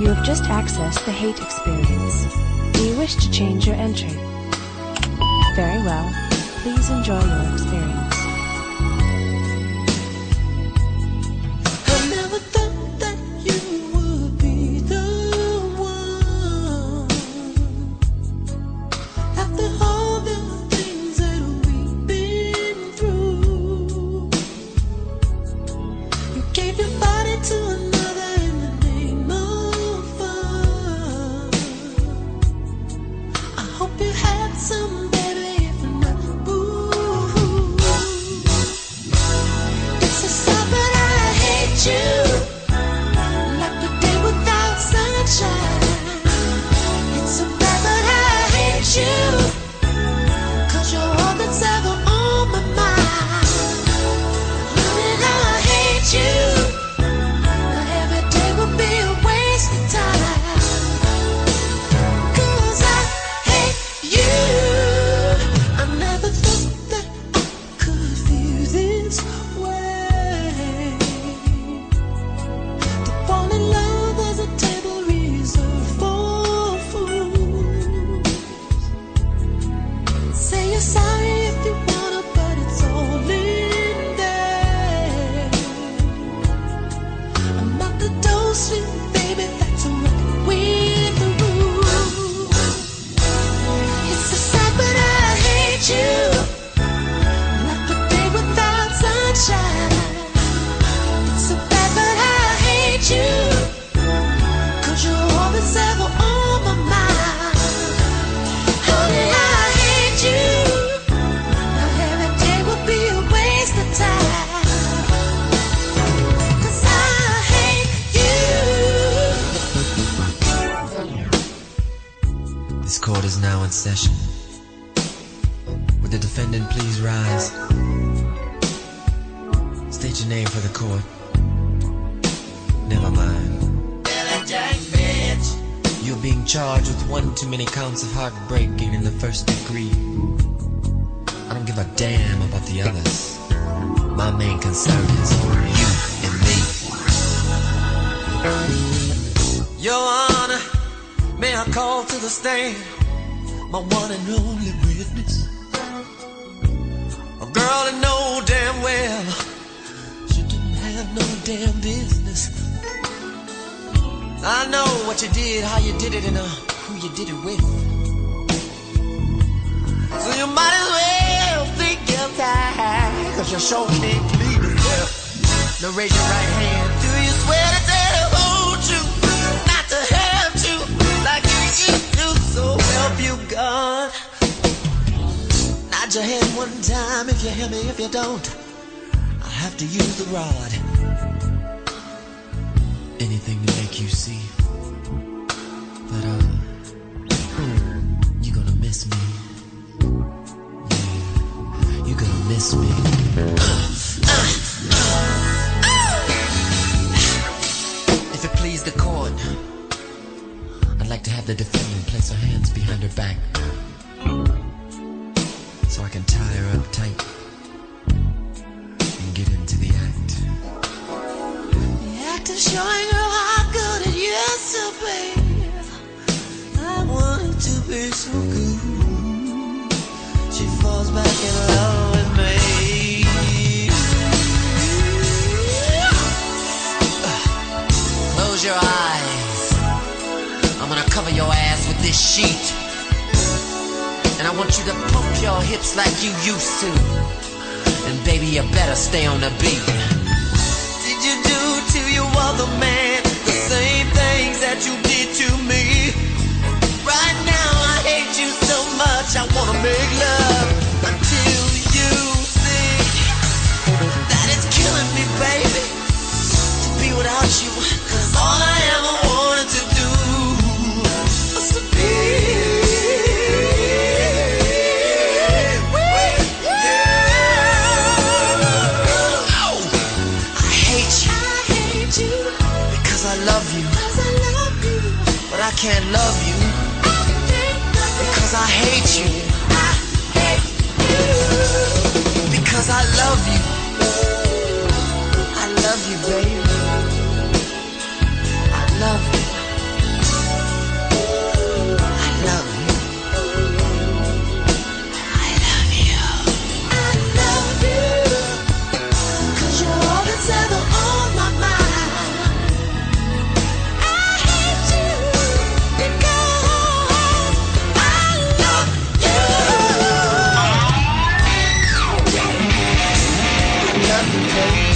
You have just accessed the hate experience. Do you wish to change your entry? Very well. Please enjoy your experience. I never thought that you would be the one. After all the things that we've been through, you gave your body to another in the name of fun. I hope you had some, baby, if not, boo. It's a sign that I hate you, like the day without sunshine. It's so bad that I hate you, 'cause you're all that's ever on my mind. And I hate you, now every day will be a waste of time. 'Cause I hate you. I never thought that I could feel this way. To fall in love was a table reserved for fools. Say you're sorry if you wanna, but it's all in there. I'm not the dosing, baby, that's right with the rules. It's so sad, but I hate you, like the day without sunshine. It's so bad, but I hate you, 'cause you're all that's ever on my mind. Honey, I hate you, now every day will be a waste of time. 'Cause I hate you. This court is now in session. Would the defendant please rise? State your name for the court. Never mind. You're being charged with one too many counts of heartbreaking in the first degree. I don't give a damn about the others. My main concern is you and me. Your Honor, may I call to the stand my one and only witness? A girl that know damn well she didn't have no damn business. I know what you did, how you did it, and who you did it with. So you might as well think guilty, 'cause you sure can't plead the fifth. Now raise your right hand. Do you swear to tell the whole truth, not to hurt you like you used to? So help you God. Nod your head one time if you hear me. If you don't, I'll have to use the rod. Anything to make you see that you're gonna miss me. Yeah, you're gonna miss me. If it please the court, I'd like to have the defendant place her hands behind her back so I can tie her up tight and get into the act. the act of showing her how good it used to be. I want it to be so good. She falls back in love with me. Close your eyes. I'm gonna cover your ass with this sheet. And I want you to pump your hips like you used to. And baby, you better stay on the beat. Did you do to your other man the same things that you did to me? Right now I hate you so much, I wanna make love until you see that it's killing me, baby, to be without you. 'Cause all I ever wanted to do was to be with you. I hate you because I love you, but I can't love you because I hate you. Because I love you. I love you, baby. I love you. I love you. I love you. I love you. 'Cause you're all that's ever on my mind. I hate you because I love you. I love you, baby.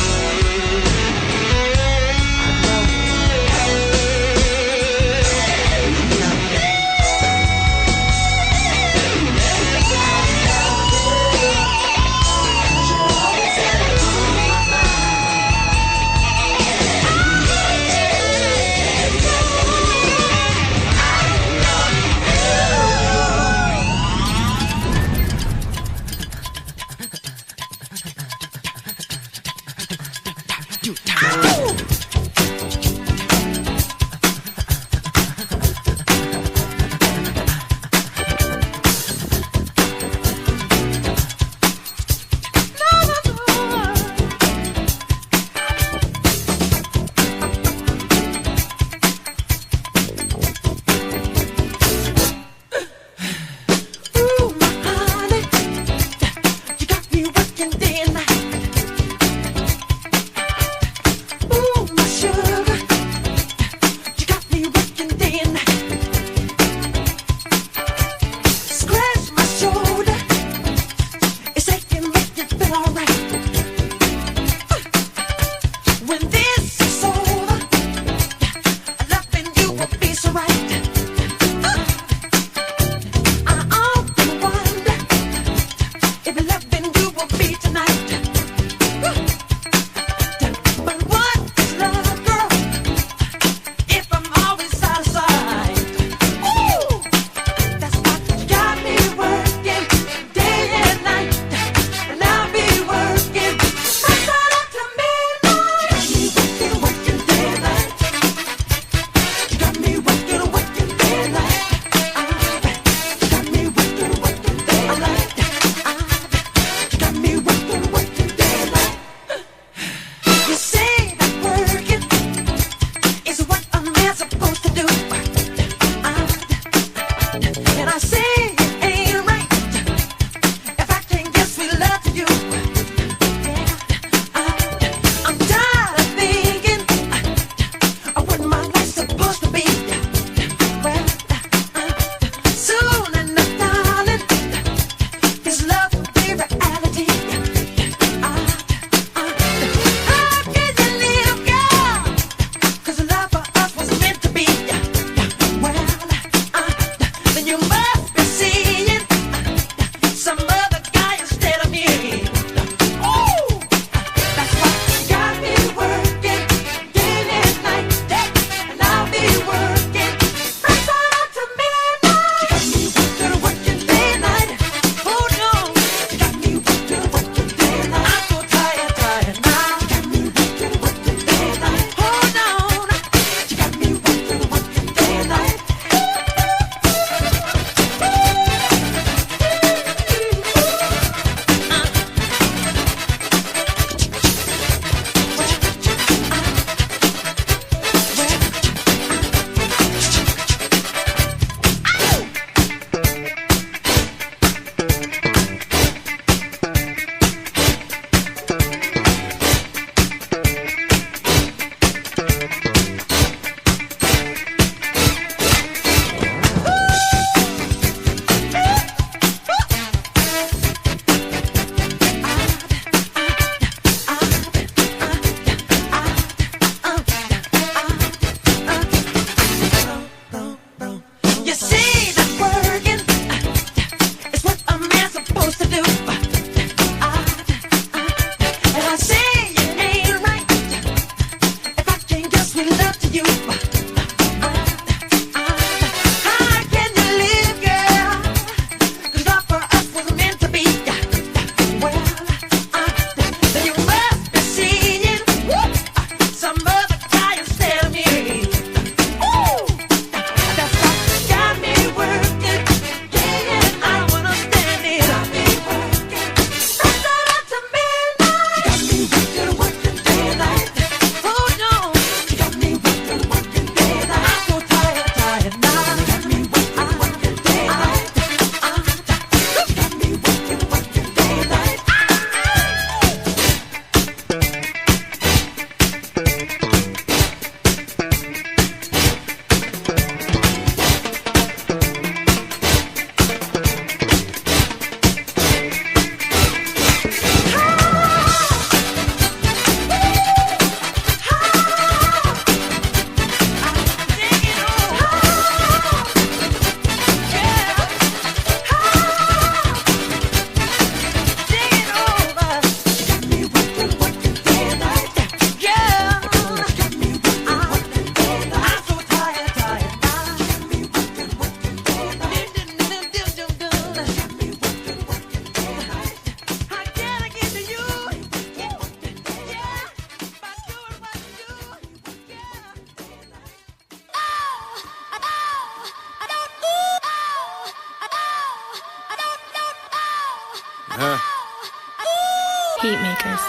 Heat makers.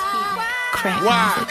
Crack music.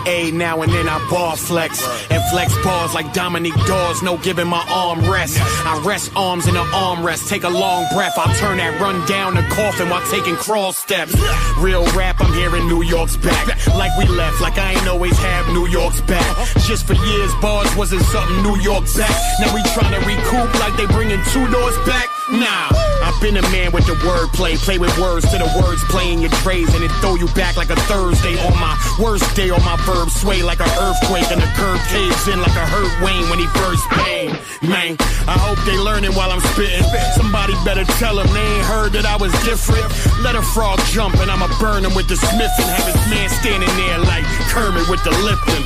A now and then I bar flex and flex bars like Dominique Dawes, no giving my arm rest. I rest arms in an armrest, take a long breath. I'll turn that run down to coffin while taking crawl steps. Real rap, I'm here in New York's back. Like we left, like I ain't always have New York's back. Just for years, bars wasn't something New York's back. Now we trying to recoup like they bringing 2 doors back. Nah, I've been a man with the wordplay. Play with words to the words, playing your trays, and it throw you back like a Thursday on my worst day. On my verbs sway like an earthquake, and the curve caves in like a hurt Wayne when he first came. Man, I hope they learning while I'm spitting. Somebody better tell them they ain't heard that I was different. Let a frog jump and I'ma burn him with the Smith and have his man standing there like Kermit with the Lipton.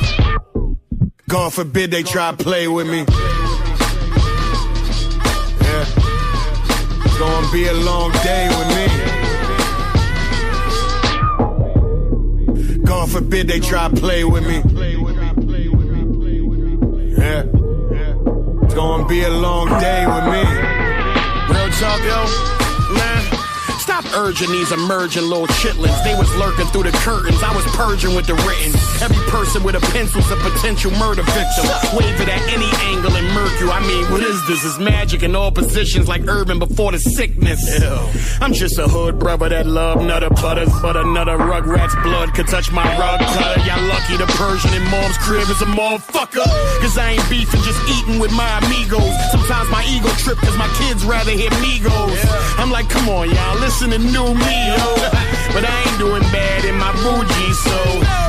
God forbid they try to play with me. It's gonna be a long day with me. God forbid they try to play with me. Yeah. It's gonna be a long day with me. Real talk, yo. Man. Stop urging these emerging little chitlins. They was lurking through the curtains. I was purging with the written. Every person with a pencil's a potential murder victim. Wave it at any angle and murk you. I mean, what is this? It's magic in all positions like Urban before the sickness. Ew. I'm just a hood brother that love nutter butters, but another rugrat's blood could touch my rug cutter. Y'all lucky the Persian in mom's crib is a motherfucker. Cause I ain't beefing, just eating with my amigos. Sometimes my ego trip cause my kids rather hear me goes. I'm like, come on, y'all, listen to new me, yo. But I ain't doing bad in my bougie, so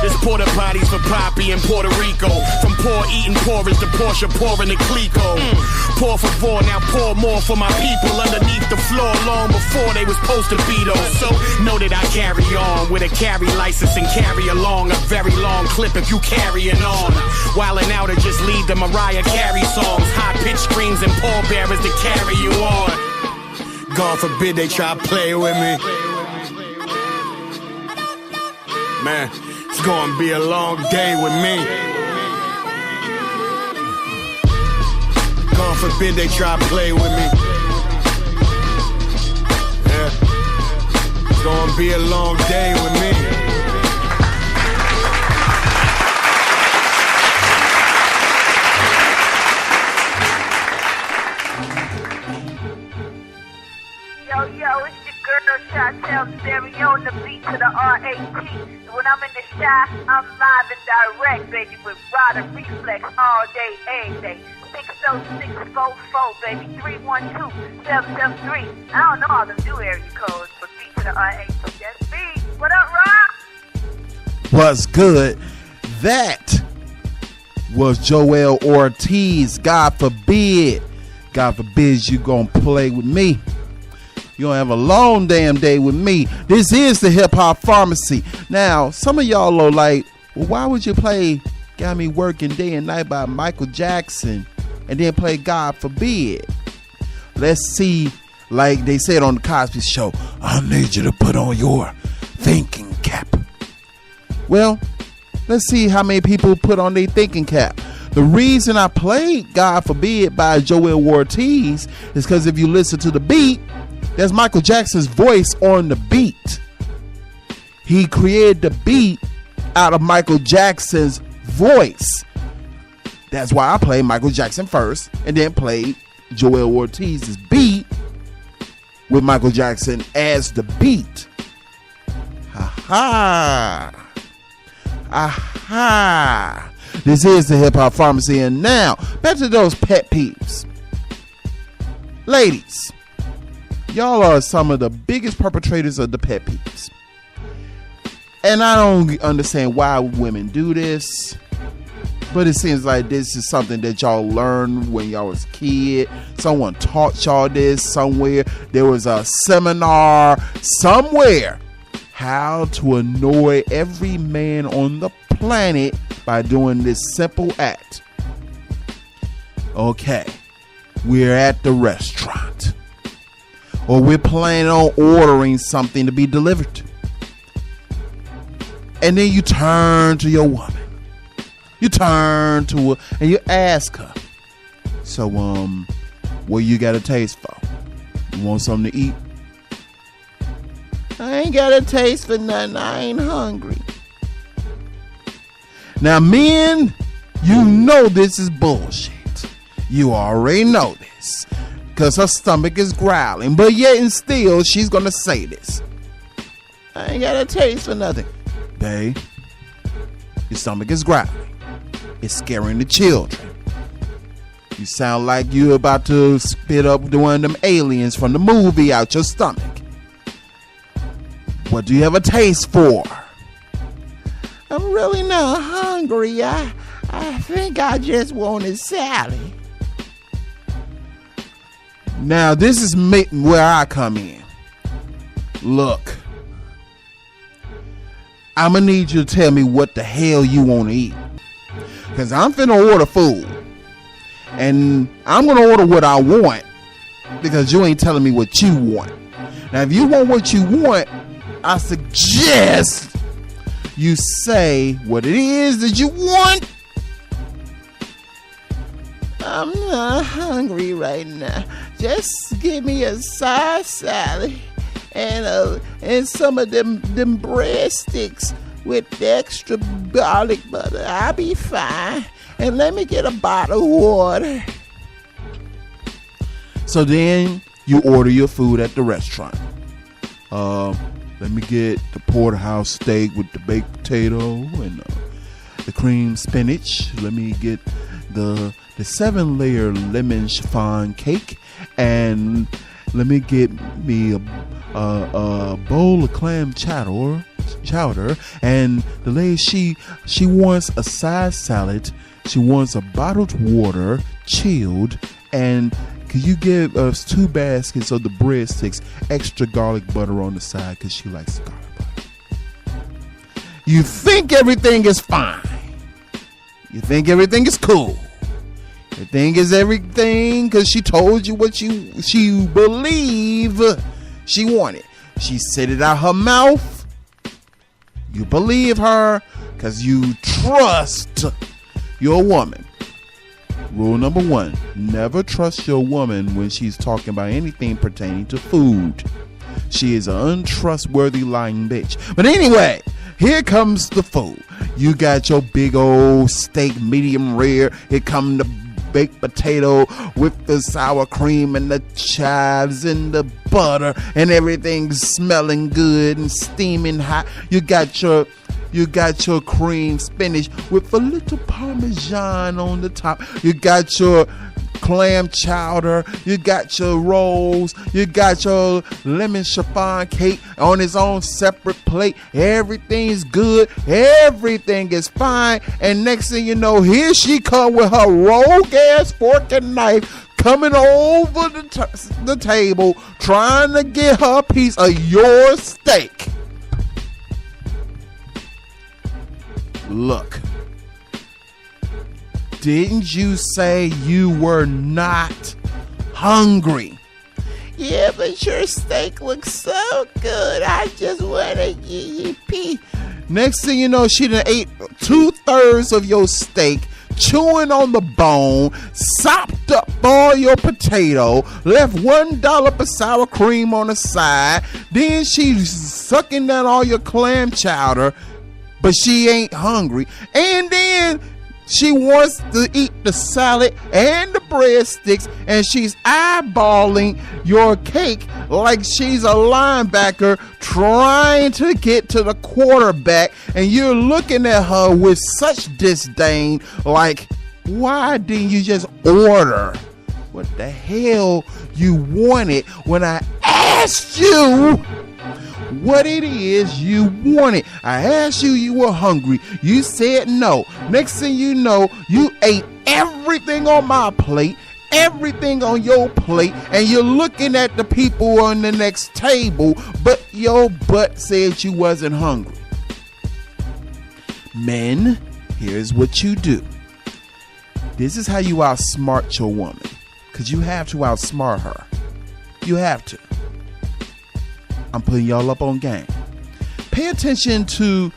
it's porta potties for Poppy in Puerto Rico. From poor eating porridge to Porsche pouring the Clico. Pour favor, now pour more for my people underneath the floor long before they was supposed to be those. So know that I carry on with a carry license and carry along a very long clip if you carrying on. Wildin' out or just lead the Mariah Carey songs. High pitch screams and pallbearers to carry you on. God forbid they try to play with me. Man, it's gonna be a long day with me. God forbid they try to play with me. Yeah, it's gonna be a long day with me. Yo, it's your girl, Chantel Stereo on the beat to the RAP. When I'm in the shop, I'm live and direct, baby, with Rod and Reflex all day, every day. 60644, baby, 312-773. I don't know all them new area codes, but beat to the RAP. That's me. What up, Rob? What's good? That was Joel Ortiz. God forbid you gonna play with me. You gonna have a long damn day with me. This is the Hip Hop Pharmacy. Now, some of y'all are like, well, why would you play Got Me Working Day and Night by Michael Jackson and then play God Forbid? Let's see, like they said on the Cosby Show, I need you to put on your thinking cap. Well, let's see how many people put on their thinking cap. The reason I played God Forbid by Joel Ortiz is because if you listen to the beat, there's Michael Jackson's voice on the beat. He created the beat out of Michael Jackson's voice. That's why I played Michael Jackson first and then played Joel Ortiz's beat with Michael Jackson as the beat. Aha. Aha. This is the Hip Hop Pharmacy. And now, back to those pet peeves. Ladies, y'all are some of the biggest perpetrators of the pet peeves. And I don't understand why women do this, but it seems like this is something that y'all learned when y'all was a kid. Someone taught y'all this somewhere. There was a seminar somewhere how to annoy every man on the planet by doing this simple act. Okay, we're at the restaurant, or we're planning on ordering something to be delivered. And then you turn to your woman. You turn to her and you ask her, so, what you got a taste for? You want something to eat? I ain't got a taste for nothing. I ain't hungry. Now, men, you know this is bullshit. You already know this. Because her stomach is growling. But yet and still, she's going to say this. I ain't got a taste for nothing. Babe, your stomach is growling. It's scaring the children. You sound like you're about to spit up one of them aliens from the movie out your stomach. What do you have a taste for? I'm really not hungry. I think I just wanted Sally. Now, this is where I come in. Look, I'm going to need you to tell me what the hell you want to eat. Because I'm finna order food. And I'm going to order what I want. Because you ain't telling me what you want. Now, if you want what you want, I suggest you say what it is that you want. I'm not hungry right now. Just give me a side salad and some of them breadsticks with extra garlic butter. I'll be fine. And let me get a bottle of water. So then you order your food at the restaurant. Let me get the porterhouse steak with the baked potato and the cream spinach. Let me get the 7-layer lemon chiffon cake, and let me get me a bowl of clam chowder. And the lady, she wants a side salad. She wants a bottled water, chilled, and could you give us 2 baskets of the breadsticks, extra garlic butter on the side, because she likes garlic butter. You think everything is fine. You think everything is cool. You think is everything because she told you what she believe she wanted. She said it out her mouth. You believe her because you trust your woman. Rule number 1, never trust your woman when she's talking about anything pertaining to food. She is an untrustworthy lying bitch. But anyway, here comes the food. You got your big old steak, medium rare. Here come the baked potato with the sour cream and the chives and the butter, and everything's smelling good and steaming hot. You got your cream spinach with a little parmesan on the top. You got your clam chowder. You got your rolls. You got your lemon chiffon cake on its own separate plate. Everything's good. Everything is fine. And next thing you know, here she come with her rogue ass fork and knife coming over the table trying to get her piece of your steak. Look, didn't you say you were not hungry? Yeah, but your steak looks so good. I just want to get you pee. Next thing you know, she done ate 2/3 of your steak, chewing on the bone, sopped up all your potato, left $1 of sour cream on the side. Then she's sucking down all your clam chowder, but she ain't hungry. And then she wants to eat the salad and the breadsticks, and she's eyeballing your cake like she's a linebacker trying to get to the quarterback, and you're looking at her with such disdain like, why didn't you just order what the hell you wanted when I asked you what it is you wanted? I asked you, you were hungry. You said no. Next thing you know, you ate everything on my plate, everything on your plate, and you're looking at the people on the next table, but your butt said you wasn't hungry. Men, here's what you do. This is how you outsmart your woman, because you have to outsmart her. You have to. I'm putting y'all up on game. Pay attention to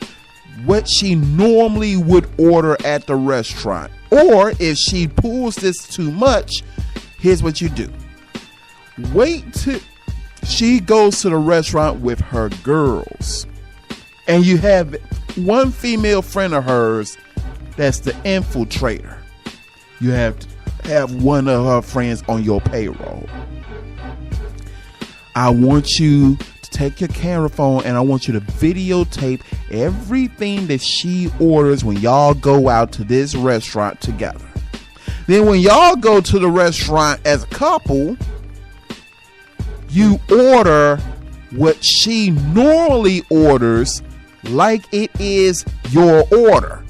what she normally would order at the restaurant. Or if she pulls this too much, here's what you do. Wait She goes to the restaurant with her girls. And you have one female friend of hers that's the infiltrator. You have to have one of her friends on your payroll. I want you to take your camera phone and I want you to videotape everything that she orders when y'all go out to this restaurant together. Then when y'all go to the restaurant as a couple, you order what she normally orders like it is your order.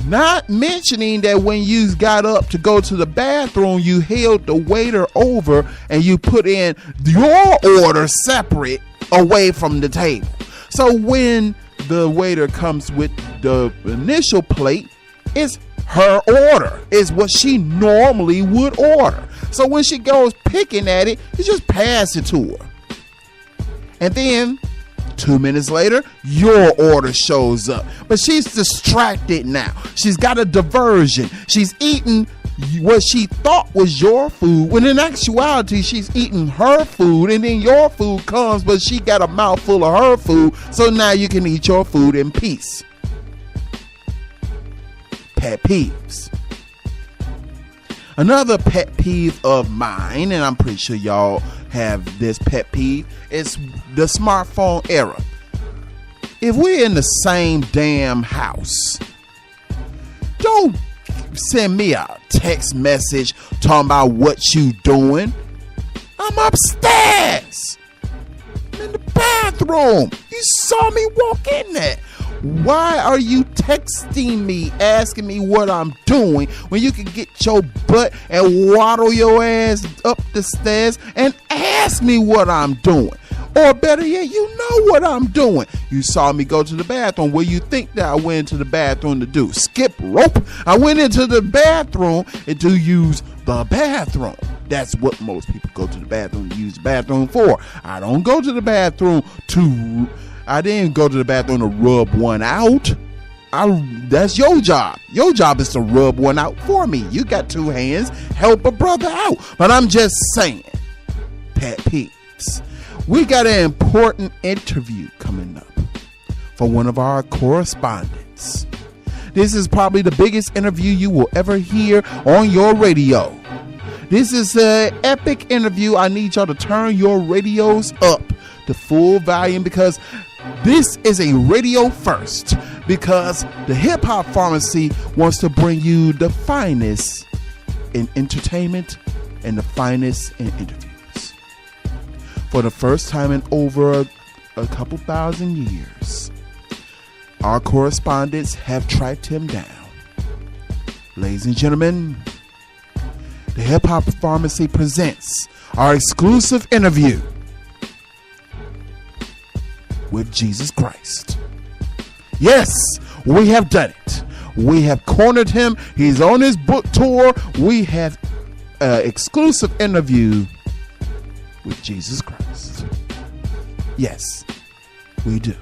Not mentioning that when you got up to go to the bathroom, you held the waiter over and you put in your order separate away from the table. So when the waiter comes with the initial plate, it's her order. It's what she normally would order. So when she goes picking at it, you just pass it to her. And then 2 minutes later, your order shows up. But she's distracted now. She's got a diversion. She's eating what she thought was your food, when in actuality, she's eating her food, and then your food comes, but she got a mouthful of her food, so now you can eat your food in peace. Pet peeves. Another pet peeve of mine, and I'm pretty sure y'all have this pet peeve, is the smartphone era. If we're in the same damn house, don't send me a text message talking about what you doing. I'm upstairs. I'm in the bathroom. You saw me walk in there. Why are you texting me, asking me what I'm doing, when you can get your butt and waddle your ass up the stairs and ask me what I'm doing? Or better yet, you know what I'm doing. You saw me go to the bathroom. What do you think that I went into the bathroom to do? Skip rope? I went into the bathroom to use the bathroom. That's what most people go to the bathroom to use the bathroom for. I don't go to the bathroom I didn't go to the bathroom to rub one out. That's your job. Your job is to rub one out for me. You got two hands. Help a brother out. But I'm just saying, pet peeves. We got an important interview coming up for one of our correspondents. This is probably the biggest interview you will ever hear on your radio. This is an epic interview. I need y'all to turn your radios up to full volume, because this is a radio first, because the Hip Hop Pharmacy wants to bring you the finest in entertainment and the finest in interviews. For the first time in over a couple thousand years, our correspondents have tracked him down. Ladies and gentlemen, the Hip Hop Pharmacy presents our exclusive interview with Jesus Christ. Yes, we have done it. We have cornered him. He's on his book tour. We have an exclusive interview with Jesus Christ. Yes, we do.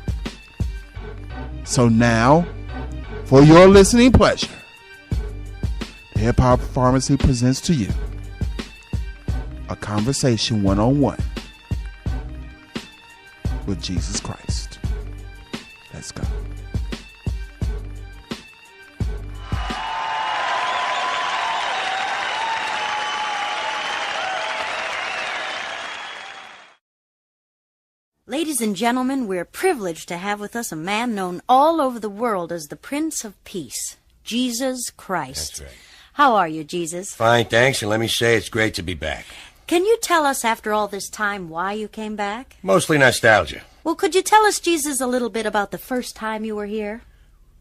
So now, for your listening pleasure, the Hip Hop Pharmacy presents to you a conversation one-on-one with Jesus Christ. Let's go. Ladies and gentlemen, we're privileged to have with us a man known all over the world as the Prince of Peace, Jesus Christ. That's right. How are you, Jesus? Fine, thanks, and let me say it's great to be back. Can you tell us, after all this time, why you came back? Mostly nostalgia. Well, could you tell us, Jesus, a little bit about the first time you were here?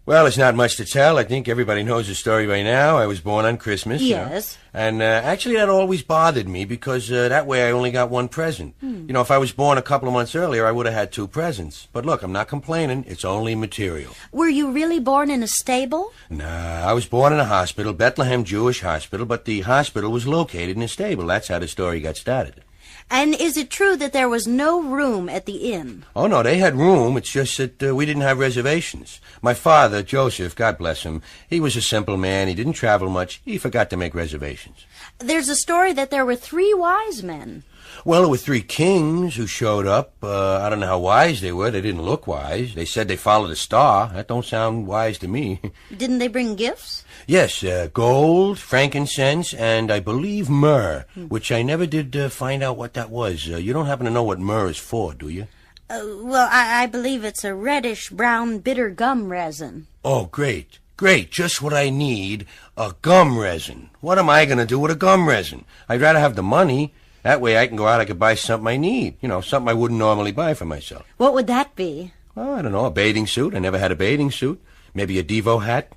Well, it's not much to tell. I think everybody knows the story by now. I was born on Christmas. Yes. And actually, that always bothered me, because that way I only got one present. You know, if I was born a couple of months earlier, I would have had two presents. But look, I'm not complaining. It's only material. Were you really born in a stable? Nah, I was born in a hospital, Bethlehem Jewish Hospital, but the hospital was located in a stable. That's how the story got started. And is it true that there was no room at the inn? Oh, no, they had room. It's just that we didn't have reservations. My father, Joseph, God bless him, he was a simple man. He didn't travel much. He forgot to make reservations. There's a story that there were 3 wise men. Well, there were 3 kings who showed up. I don't know how wise they were. They didn't look wise. They said they followed a star. That don't sound wise to me. Didn't they bring gifts? Yes, gold, frankincense, and I believe myrrh, which I never did find out what that was. You don't happen to know what myrrh is for, do you? Well, I believe it's a reddish-brown bitter gum resin. Oh, great. Great, just what I need, a gum resin. What am I going to do with a gum resin? I'd rather have the money. That way I can go out, I could buy something I need. You know, something I wouldn't normally buy for myself. What would that be? Well, I don't know, a bathing suit. I never had a bathing suit. Maybe a Devo hat.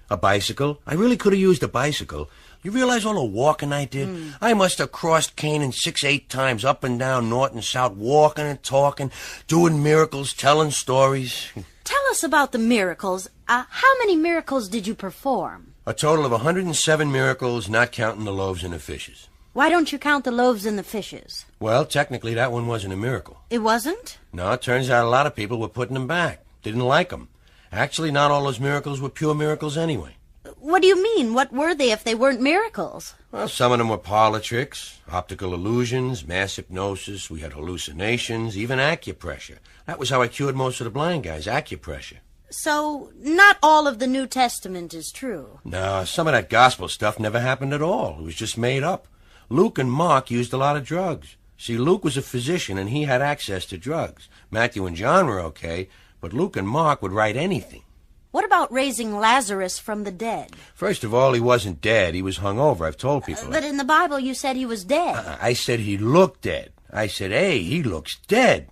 A bicycle. I really could have used a bicycle. You realize all the walking I did? I must have crossed Canaan 6-8 times, up and down, north and south, walking and talking, doing miracles, telling stories. Tell us about the miracles. How many miracles did you perform? A total of 107 miracles, not counting the loaves and the fishes. Why don't you count the loaves and the fishes? Well, technically, that one wasn't a miracle. It wasn't? No, it turns out a lot of people were putting them back. Didn't like them. Actually, not all those miracles were pure miracles anyway. What do you mean? What were they if they weren't miracles? Well, some of them were parlor tricks, optical illusions, mass hypnosis. We had hallucinations, even acupressure. That was how I cured most of the blind guys, acupressure. So, not all of the New Testament is true. No, some of that gospel stuff never happened at all. It was just made up. Luke and Mark used a lot of drugs. See, Luke was a physician and he had access to drugs. Matthew and John were okay, but Luke and Mark would write anything. What about raising Lazarus from the dead? First of all, he wasn't dead. He was hungover. I've told people But in the Bible you said he was dead. I said he looked dead. I said, hey, he looks dead.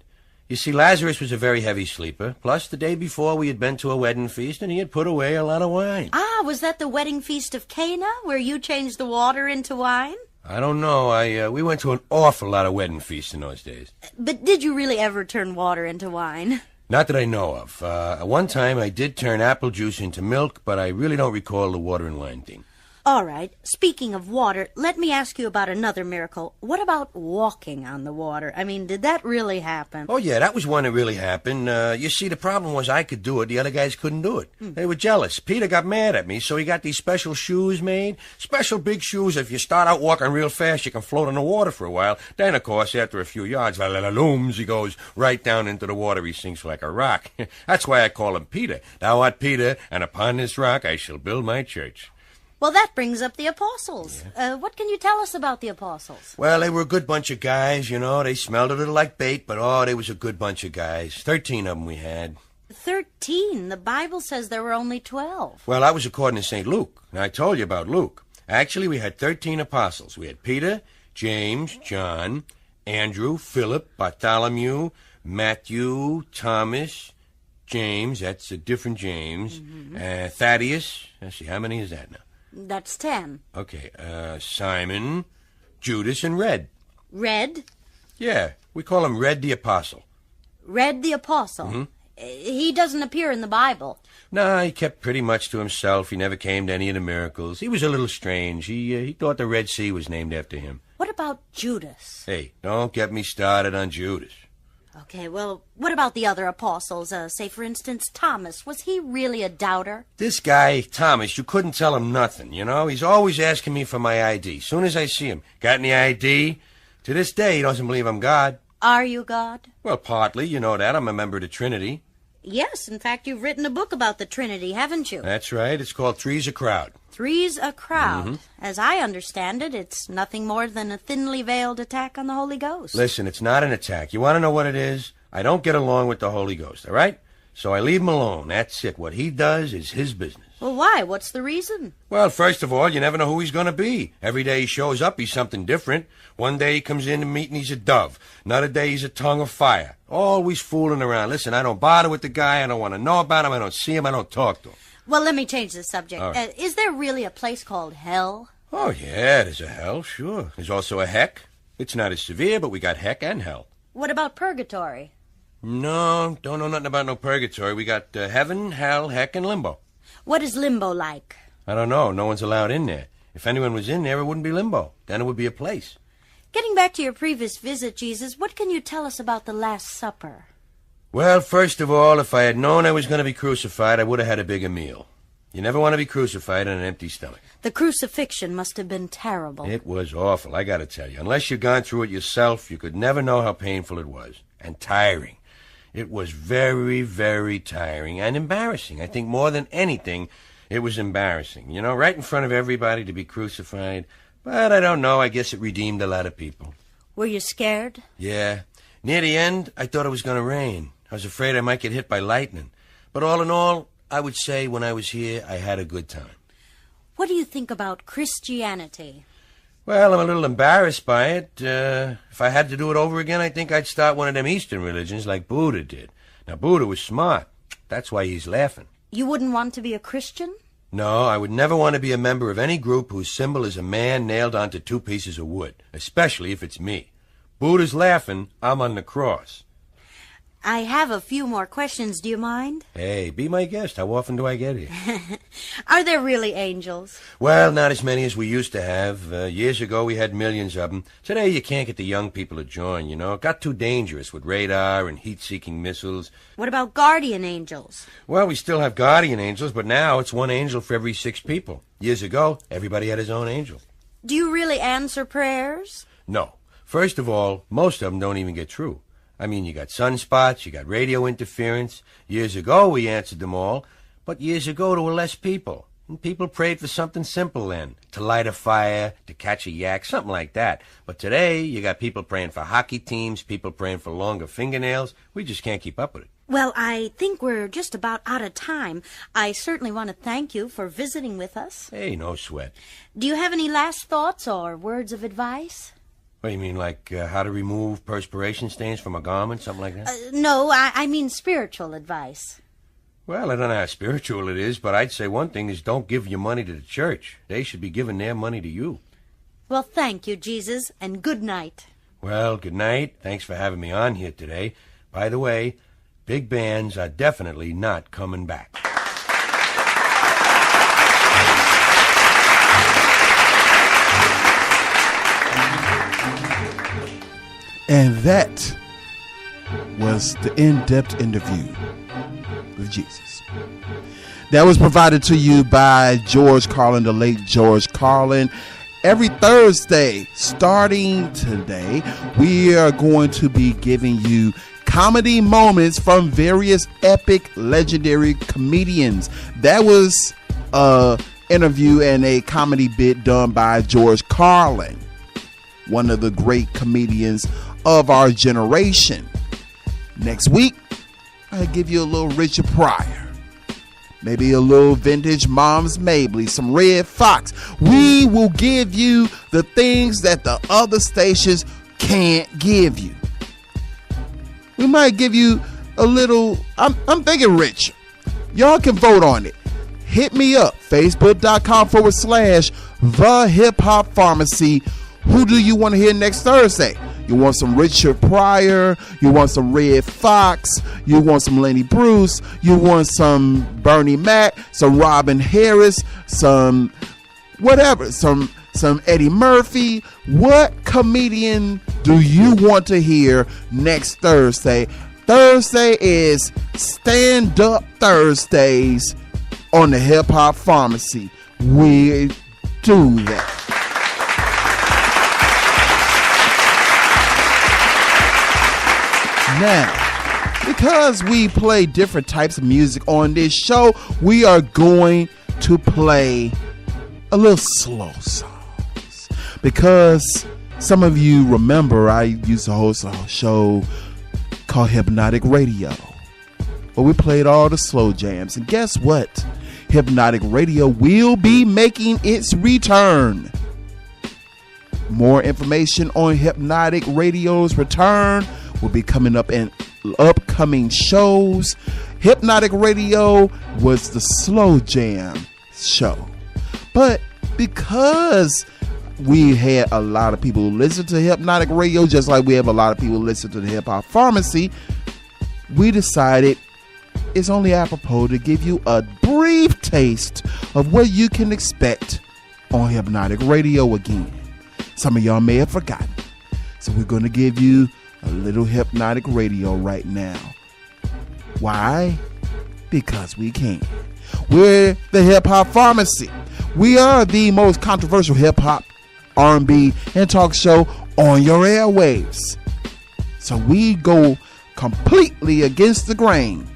You see, Lazarus was a very heavy sleeper. Plus, the day before we had been to a wedding feast and he had put away a lot of wine. Was that the wedding feast of Cana, where you changed the water into wine? I don't know. We went to an awful lot of wedding feasts in those days. But did you really ever turn water into wine? Not that I know of. One time I did turn apple juice into milk, but I really don't recall the water and wine thing. All right. Speaking of water, let me ask you about another miracle. What about walking on the water? I mean, did that really happen? Oh, yeah, that was one that really happened. You see, the problem was I could do it. The other guys couldn't do it. They were jealous. Peter got mad at me, so he got these special shoes made. Special big shoes. If you start out walking real fast, you can float on the water for a while. Then, of course, after a few yards, la-la-la-looms, he goes right down into the water. He sinks like a rock. That's why I call him Peter. Thou art Peter, and upon this rock I shall build my church. Well, that brings up the apostles. Yeah. What can you tell us about the apostles? Well, they were a good bunch of guys, you know. They smelled a little like bait, but, they was a good bunch of guys. 13 of them we had. 13? The Bible says there were only 12. Well, that was according to St. Luke. Now, I told you about Luke. Actually, we had 13 apostles. We had Peter, James, John, Andrew, Philip, Bartholomew, Matthew, Thomas, James, that's a different James, Thaddeus. Let's see, how many is that now? That's 10. Okay, Simon, Judas, and Red. Red? Yeah, we call him Red the Apostle. Red the Apostle? He doesn't appear in the Bible. No, he kept pretty much to himself. He never came to any of the miracles. He was a little strange. He thought the Red Sea was named after him. What about Judas? Hey, don't get me started on Judas. Okay, well, what about the other apostles? Say, for instance, Thomas. Was he really a doubter? This guy, Thomas, you couldn't tell him nothing, you know? He's always asking me for my ID. Soon as I see him, got any ID? To this day, he doesn't believe I'm God. Are you God? Well, partly. You know that. I'm a member of the Trinity. Yes, in fact, you've written a book about the Trinity, haven't you? That's right. It's called Three's a Crowd. Three's a Crowd. As I understand it, it's nothing more than a thinly veiled attack on the Holy Ghost. Listen, it's not an attack. You want to know what it is? I don't get along with the Holy Ghost, all right? So I leave him alone. That's it. What he does is his business. Well, why? What's the reason? Well, first of all, you never know who he's going to be. Every day he shows up, he's something different. One day he comes in to meet and he's a dove. Another day he's a tongue of fire. Always fooling around. Listen, I don't bother with the guy. I don't want to know about him. I don't see him. I don't talk to him. Well, let me change the subject. All right. Is there really a place called hell? Oh, yeah, there's a hell, sure. There's also a heck. It's not as severe, but we got heck and hell. What about purgatory? No, don't know nothing about no purgatory. We got heaven, hell, heck, and limbo. What is limbo like? I don't know. No one's allowed in there. If anyone was in there, it wouldn't be limbo. Then it would be a place. Getting back to your previous visit, Jesus, what can you tell us about the Last Supper? Well, first of all, if I had known I was going to be crucified, I would have had a bigger meal. You never want to be crucified on an empty stomach. The crucifixion must have been terrible. It was awful, I gotta tell you. Unless you've gone through it yourself, you could never know how painful it was. And tiring. It was very, very tiring and embarrassing. I think more than anything, it was embarrassing. You know, right in front of everybody to be crucified. But I don't know, I guess it redeemed a lot of people. Were you scared? Yeah. Near the end, I thought it was gonna rain. I was afraid I might get hit by lightning. But all in all, I would say when I was here, I had a good time. What do you think about Christianity? Well, I'm a little embarrassed by it. If I had to do it over again, I think I'd start one of them Eastern religions like Buddha did. Now, Buddha was smart. That's why he's laughing. You wouldn't want to be a Christian? No, I would never want to be a member of any group whose symbol is a man nailed onto 2 pieces of wood, especially if it's me. Buddha's laughing, I'm on the cross. I have a few more questions. Do you mind? Hey, be my guest. How often do I get here? Are there really angels? Well, not as many as we used to have. Years ago, we had millions of them. Today, you can't get the young people to join, you know. It got too dangerous with radar and heat-seeking missiles. What about guardian angels? Well, we still have guardian angels, but now it's 1 angel for every 6 people. Years ago, everybody had his own angel. Do you really answer prayers? No. First of all, most of them don't even get through. I mean, you got sunspots, you got radio interference. Years ago, we answered them all. But years ago, there were less people. And people prayed for something simple then. To light a fire, to catch a yak, something like that. But today, you got people praying for hockey teams, people praying for longer fingernails. We just can't keep up with it. Well, I think we're just about out of time. I certainly want to thank you for visiting with us. Hey, no sweat. Do you have any last thoughts or words of advice? What do you mean, like how to remove perspiration stains from a garment, something like that? No, I mean spiritual advice. Well, I don't know how spiritual it is, but I'd say one thing is don't give your money to the church. They should be giving their money to you. Well, thank you, Jesus, and good night. Well, good night. Thanks for having me on here today. By the way, big bands are definitely not coming back. And that was the in-depth interview with Jesus. That was provided to you by George Carlin, the late George Carlin. Every Thursday, starting today, we are going to be giving you comedy moments from various epic, legendary comedians. That was an interview and a comedy bit done by George Carlin, one of the great comedians of our generation. Next week, I'll give you a little Richard Pryor, maybe a little vintage Mom's Mabley, some Red Fox. We will give you the things that the other stations can't give you. We might give you a little, I'm thinking Rich. Y'all can vote on it. Hit me up, facebook.com/The Hip Hop Pharmacy. Who do you want to hear next Thursday? You want some Richard Pryor? You want some Red Fox? You want some Lenny Bruce? You want some Bernie Mac? Some Robin Harris? Some whatever? Some Eddie Murphy? What comedian do you want to hear next Thursday? Thursday is Stand Up Thursdays on the Hip Hop Pharmacy. We do that. Now, because we play different types of music on this show, we are going to play a little slow songs. Because some of you remember I used to host a show called Hypnotic Radio, where we played all the slow jams. And guess what? Hypnotic Radio will be making its return. More information on Hypnotic Radio's return will be coming up in upcoming shows. Hypnotic Radio was the slow jam show, but because we had a lot of people who listen to Hypnotic Radio, just like we have a lot of people who listen to the Hip Hop Pharmacy, we decided it's only apropos to give you a brief taste of what you can expect on Hypnotic Radio again. Some of y'all may have forgotten. So we're going to give you a little hypnotic radio right now. Why? Because we can. We're the Hip Hop Pharmacy. We are the most controversial hip hop, R&B, and talk show on your airwaves. So we go completely against the grain.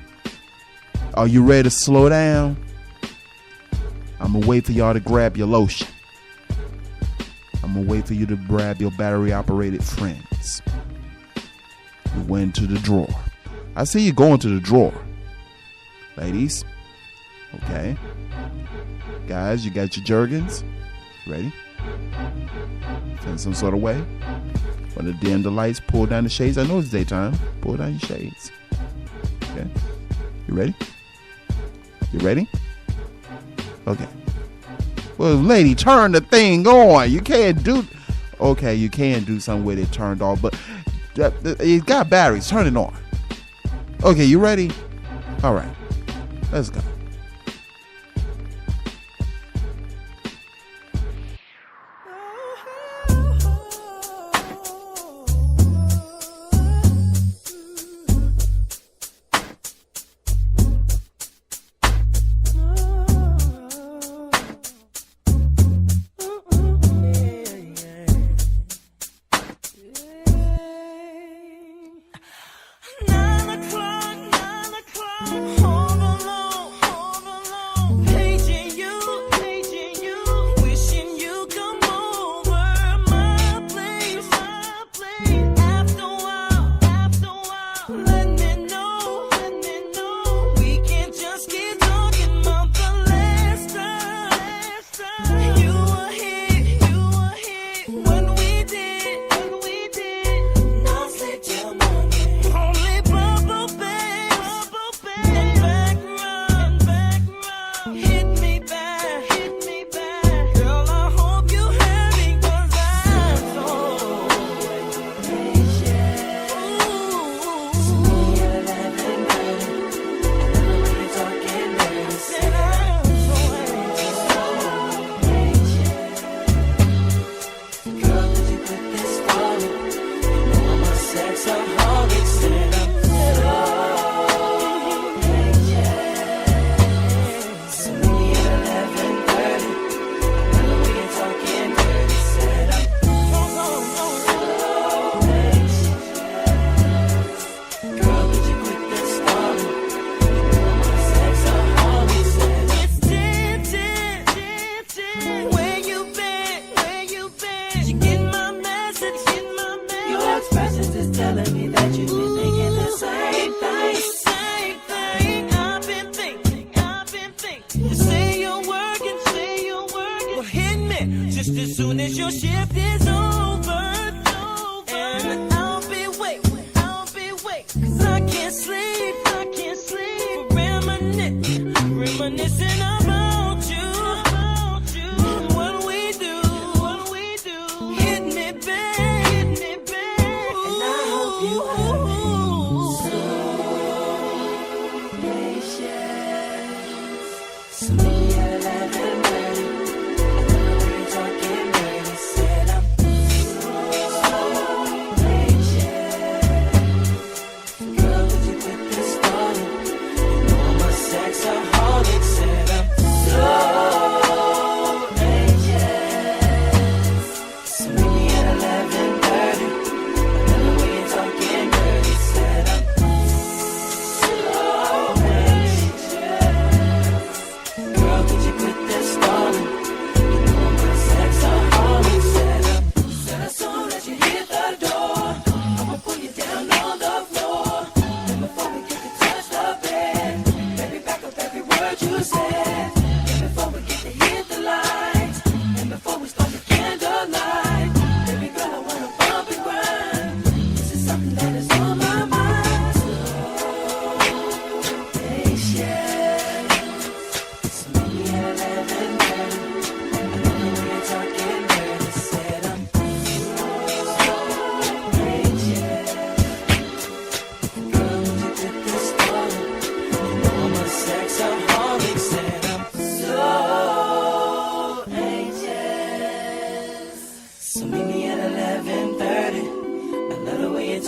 Are you ready to slow down? I'm gonna wait for y'all to grab your lotion. I'm gonna wait for you to grab your battery-operated friends. You went to the drawer. I see you going to the drawer. Ladies, okay. Guys, you got your Jergens? Ready? Feeling some sort of way? Want to dim the lights, pull down the shades? I know it's daytime. Pull down your shades. Okay. You ready? You ready? Okay. Well, lady, turn the thing on. You can't do... Okay, you can do something with it turned off, but it got batteries. Turn it on. Okay, you ready? All right. Let's go.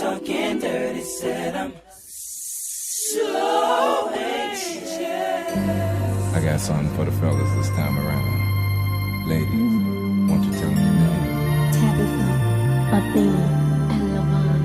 talking dirty, said I'm so anxious. I got something for the fellas this time around. Ladies, won't you tell me your name? Tabitha, Athena, and Lavon.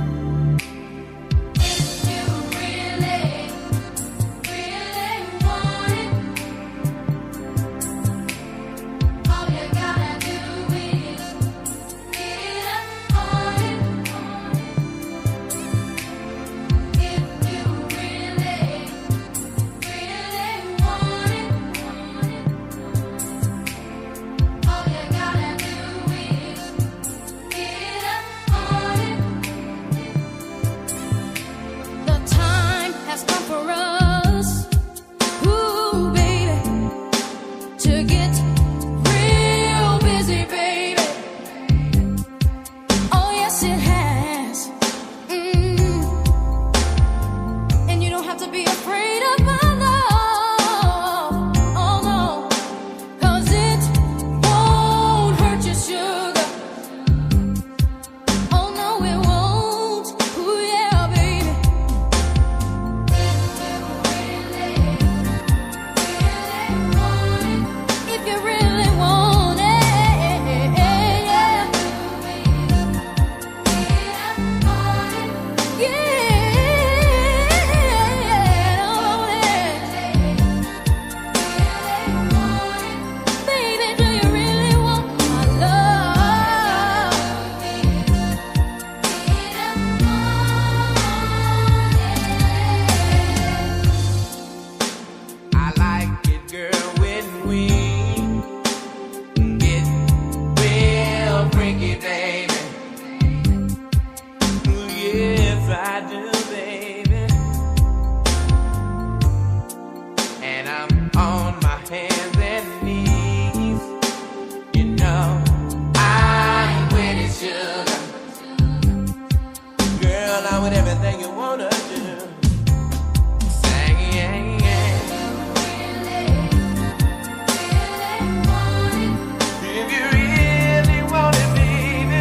If you really want it, baby.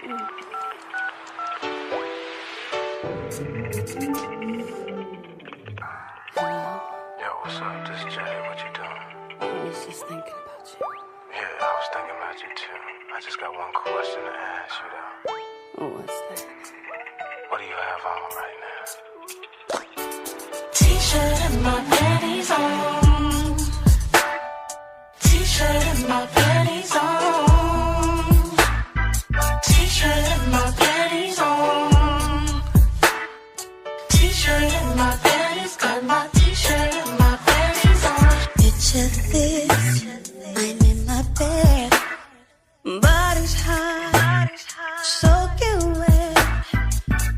Yo, what's up? This is Jay. What you doing? I was just thinking about you. Yeah, I was thinking about you too. I just got one question to ask you though. What's that? What do you have on right now? T-shirt and my panties on. T-shirt and my panties on. T-shirt and my panties on. T-shirt and my panties, got my T-shirt and my panties on. Picture this, I'm in my bed, body's hot, soaking wet,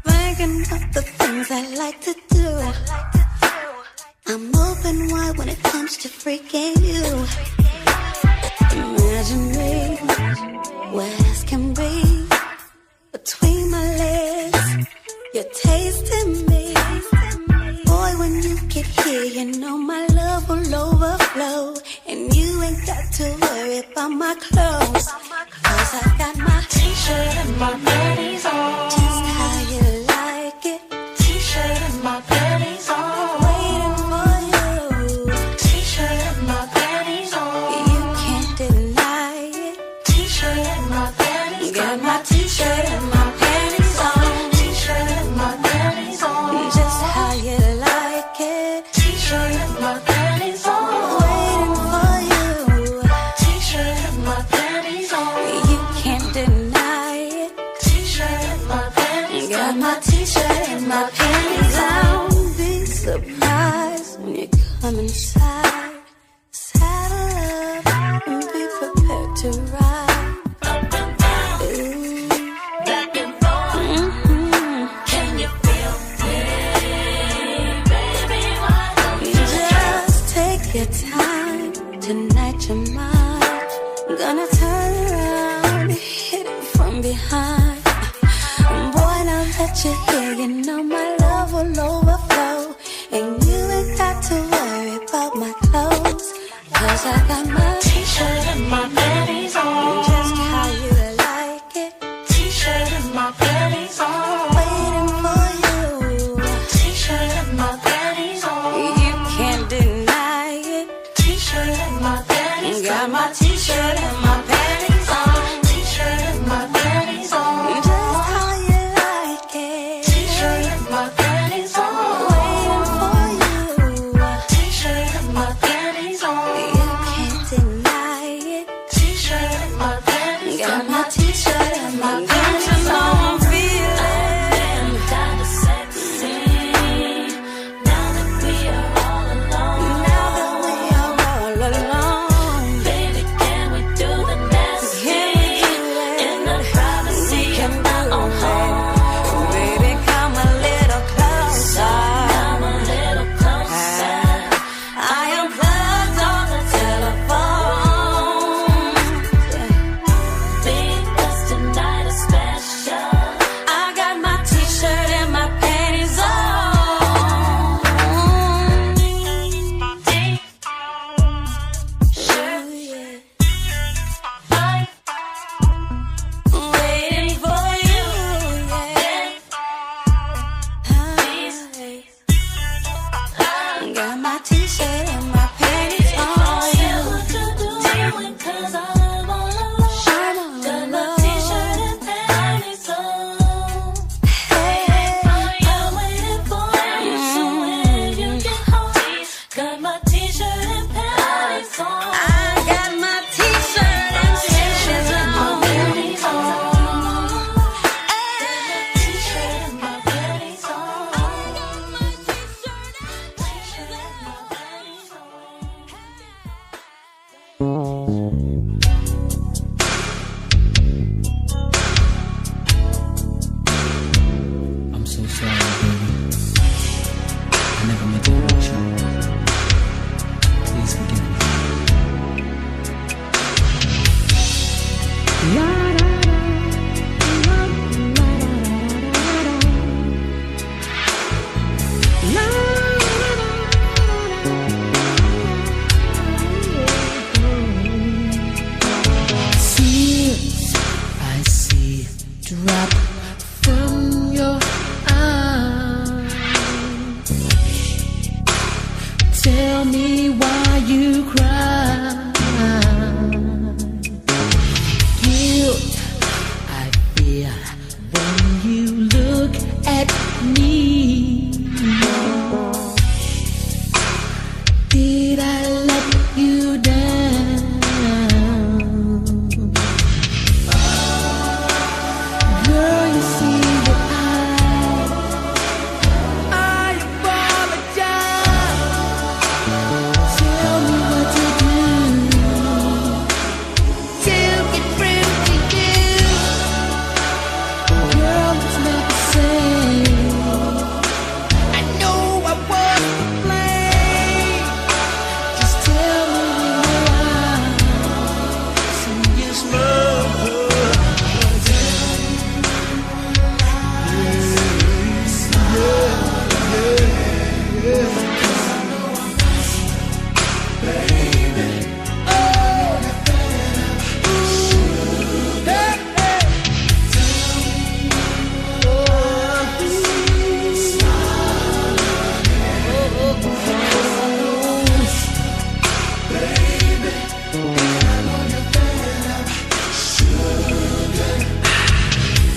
thinking of the things I like to do. I'm open wide when it comes to freaking you. Imagine me, wet as can be, between my legs, you're tasting me. Boy, when you get here, you know my love will overflow. And you ain't got to worry about my clothes, 'cause I got my T-shirt and my panties on. Just how you like it. T-shirt and my panties on. Waiting for you. T-shirt and my panties on. You can't deny it. T-shirt and my panties. Got my T-shirt and my panties on. T-shirt and my panties on. Just how you like it. T-shirt and my panties on. Waiting for you. T-shirt and my panties on. You can't deny it. T-shirt and my panties. Got my T-shirt and my panties on. Don't be surprised when you come inside. Saddle up and be prepared to ride. Up and down, back and forth. Can you feel it, baby? Why don't you Just take your time, tonight you're mine. Gonna turn around, hit it from behind. Boy, now that you're here, you know my love will overflow. And you ain't got to worry about my clothes, 'cause I got my T-shirt and my panties on. Just how you like it. T-shirt and my panties on. Waiting for you. T-shirt and my panties on. You can't deny it. T-shirt and my panties. Got my T-shirt and my panties on. T-shirt and my panties on. Just how you like it. T-shirt and my panties on. Waiting for you. T-shirt and my panties on. You can't deny it. T-shirt and my panties. Got my T-shirt and my panties on. I'm feeling kind of sexy. Now that we are all alone. now that we are all alone. Baby, can we do the nasty? Can we do it? In the privacy of my own home. Baby, come a little closer. Come a little closer. I am plugged on the telephone. Because tonight is special. I got my T-shirt and my panties on. Waiting for you, yeah. Got my T-shirt and my panties on. What you doing? 'Cause I'm all alone. Got my T-shirt and panties on. I'm waiting for you, so when you get home, got my T-shirt and panties on. I got my T-shirt and panties on. Panties on. T-shirt and my panties on. I'm so sorry, baby. I never meant to hurt you. Please forgive me.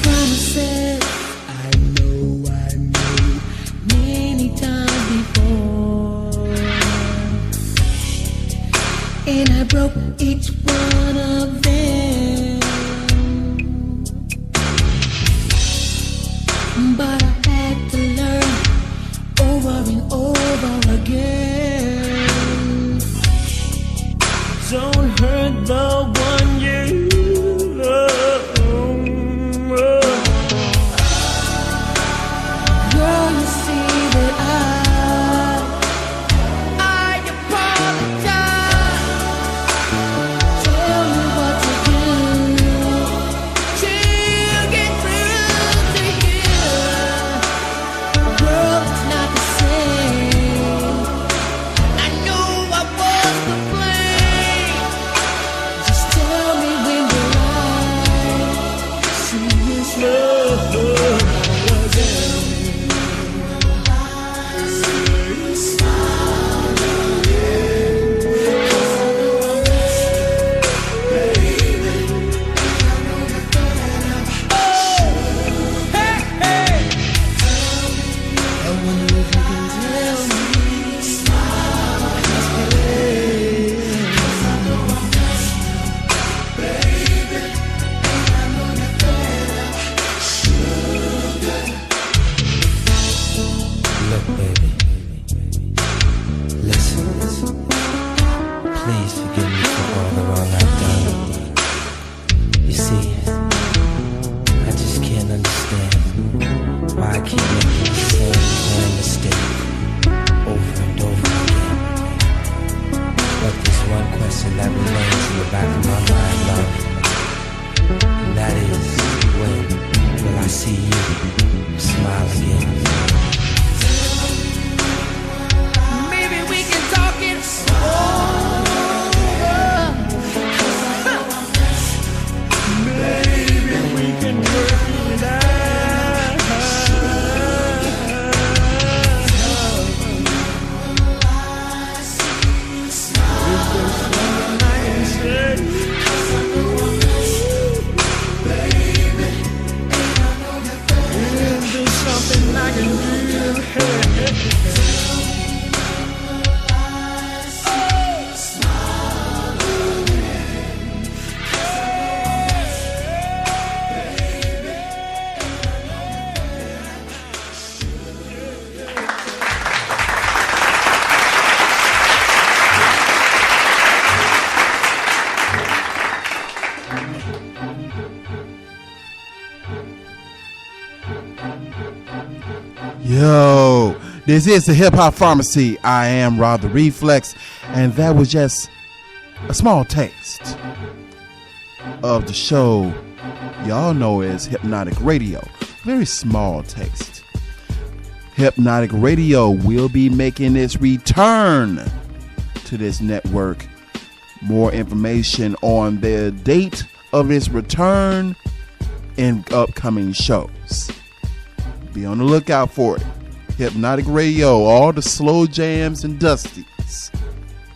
Promises I know I made many times before, and I broke each one of them. But I had to learn over and over again. Don't hurt the one you love. Girl, you see that I apologize. Tell me what to do to get through to you. Girl, it's not the same. I know I was to blame. Just tell me when you're right. Serious love again. Look, baby. Listen. Please forgive me for all the wrong I've done. You see, I just can't understand why I keep making the same damn mistake over and over again. But there's one question that remains in the back of my mind, love. And that is, when will I see you smile again? Maybe we can talk it over. Maybe we can work it out. If there's something I can say, if there's something I can do, Yo, this is the Hip Hop Pharmacy. I am Rob the Reflex, and that was just a small taste of the show y'all know as Hypnotic Radio. Very small taste. Hypnotic Radio will be making its return to this network. More information on the date of its return in upcoming shows. Be on the lookout for it. Hypnotic Radio, all the slow jams and dusties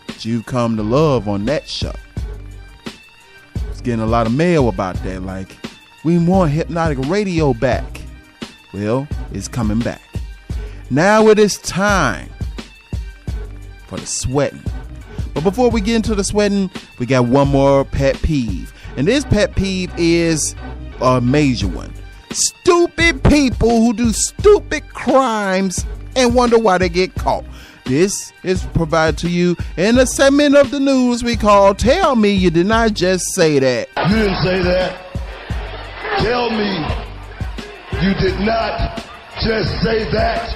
that you've come to love on that show. I was getting a lot of mail about that, like, we want Hypnotic Radio back. Well, it's coming back. Now it is time for the sweating. But before we get into the sweating, we got one more pet peeve. And this pet peeve is a major one. Stupid people who do stupid crimes and wonder why they get caught. This is provided to you in a segment of the news we call Tell Me You Did Not Just Say That. You didn't say that. Tell me you did not just say that.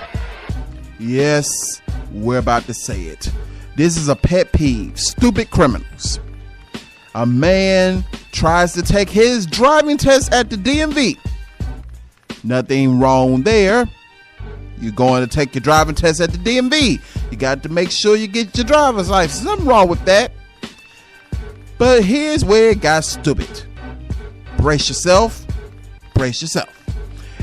Yes, we're about to say it. This is a pet peeve. Stupid criminals. A man tries to take his driving test at the DMV. Nothing wrong there. You're going to take your driving test at the DMV. You got to make sure you get your driver's license. Nothing wrong with that. But here's where it got stupid. Brace yourself. Brace yourself.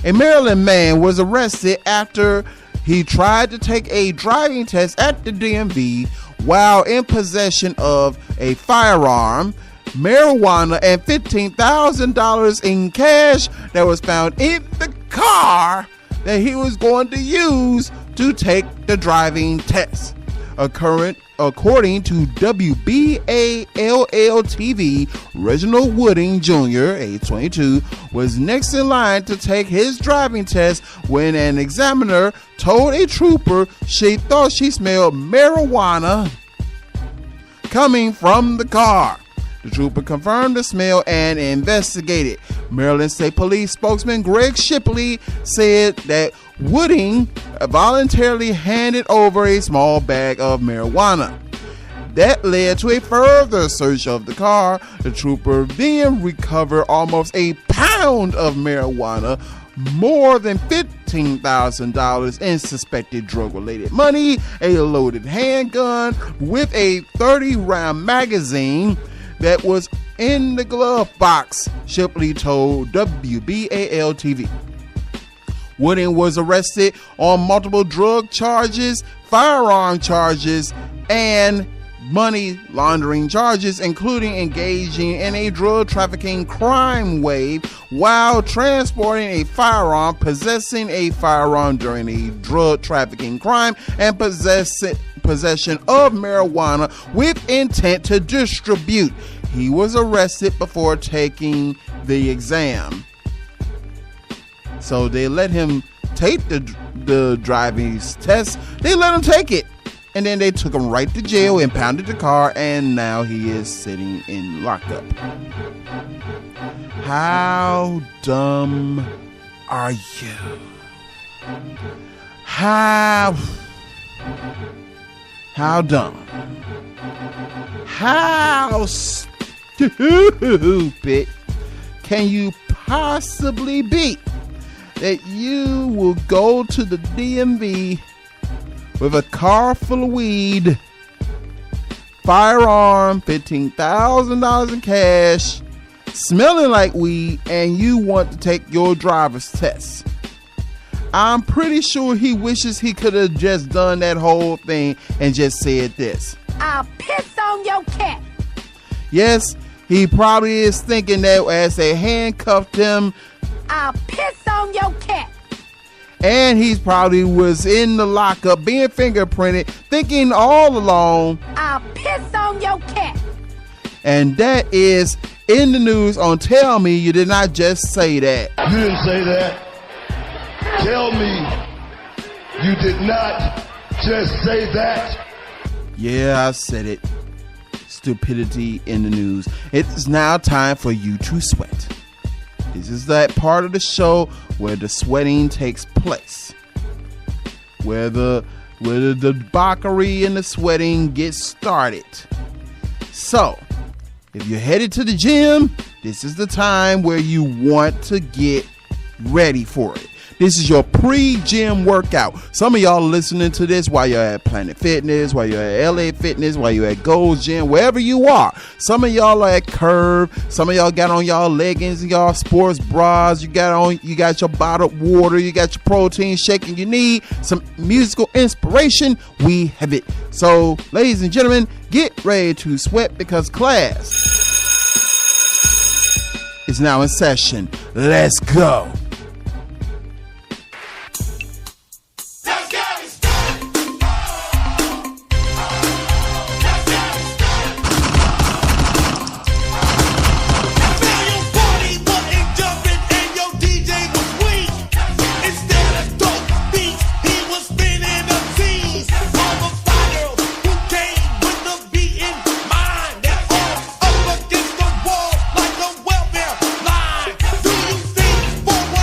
A Maryland man was arrested after he tried to take a driving test at the DMV while in possession of a firearm, marijuana, and $15,000 in cash that was found in the car that he was going to use to take the driving test. According to WBALL-TV, Reginald Wooding Jr., age 22, was next in line to take his driving test when an examiner told a trooper she thought she smelled marijuana coming from the car. The trooper confirmed the smell and investigated. Maryland State Police spokesman Greg Shipley said that Wooding voluntarily handed over a small bag of marijuana. That led to a further search of the car. The trooper then recovered almost a pound of marijuana, more than $15,000 in suspected drug-related money, a loaded handgun with a 30-round magazine that was in the glove box, Shipley told WBAL-TV. Wooding was arrested on multiple drug charges, firearm charges, and money laundering charges, including engaging in a drug trafficking crime wave while transporting a firearm, possessing a firearm during a drug trafficking crime, and possession of marijuana with intent to distribute. He was arrested before taking the exam. So they let him take the driving test. They let him take it. And then they took him right to jail, impounded the car, and now he is sitting in lockup. How dumb are you? How dumb? How stupid can you possibly be that you will go to the DMV with a car full of weed, firearm, $15,000 in cash, smelling like weed, and you want to take your driver's test? I'm pretty sure he wishes he could have just done that whole thing and just said this: I'll piss on your cat. Yes, he probably is thinking that as they handcuffed him. I'll piss on your cat. And he probably was in the lockup being fingerprinted, thinking all along, I'll piss on your cat. And that is in the news on Tell Me You Did Not Just Say That. You didn't say that. Tell me you did not just say that. Yeah, I said it. Stupidity in the news. It's now time for you to sweat. This is that part of the show where the sweating takes place. Where the debauchery and the sweating gets started. So, if you're headed to the gym, this is the time where you want to get ready for it. This is your pre-gym workout. Some of y'all listening to this while you're at Planet Fitness, while you're at LA Fitness, while you're at Gold's Gym, wherever you are. Some of y'all are at Curve. Some of y'all got on y'all leggings and y'all sports bras. You got your bottled water. You got your protein shake, and you need some musical inspiration. We have it. So, ladies and gentlemen, get ready to sweat because class is now in session. Let's go. For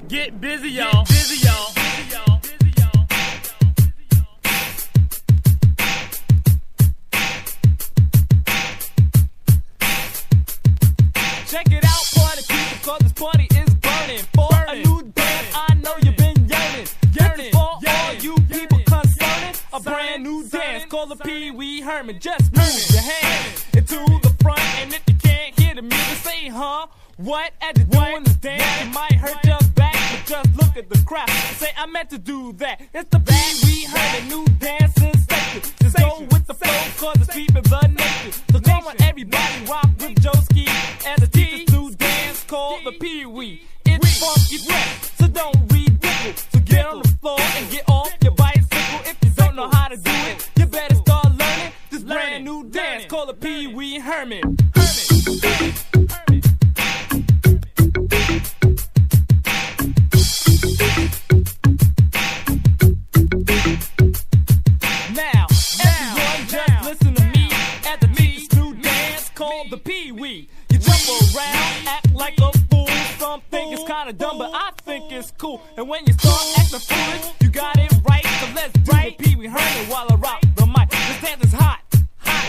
Get busy, y'all. Busy, y'all. Check it out, party people, cause this party is burning. For a new dance, I know you've been yearning. Yearning for all you people concerning. A brand new dance called the Pee Wee Herman. Just move your hand into the front, and if you can't hear the music, say, huh? What? As you're doing this dance, it might hurt your back, but just look at the crowd. Say, I meant to do that. It's the Pee Wee Herman new dance sensation. Just go with the flow, cause it's sweeping the nation. So come on, everybody, rock with Joeski and the teacher's new dance called the Pee Wee. It's funky fresh, so don't ridicule. So get on the floor and get off your bicycle. If you don't know how to do it, you better start learning this brand new dance called the Pee Wee Herman. Now, everyone just listen to me at the teacher's new dance called the Pee Wee. You jump around, act like a fool. Some think it's kinda dumb, but I think it's cool. And when you start acting foolish, you got it right. So let's do the Pee Wee Herman while I rock the mic. This dance is hot.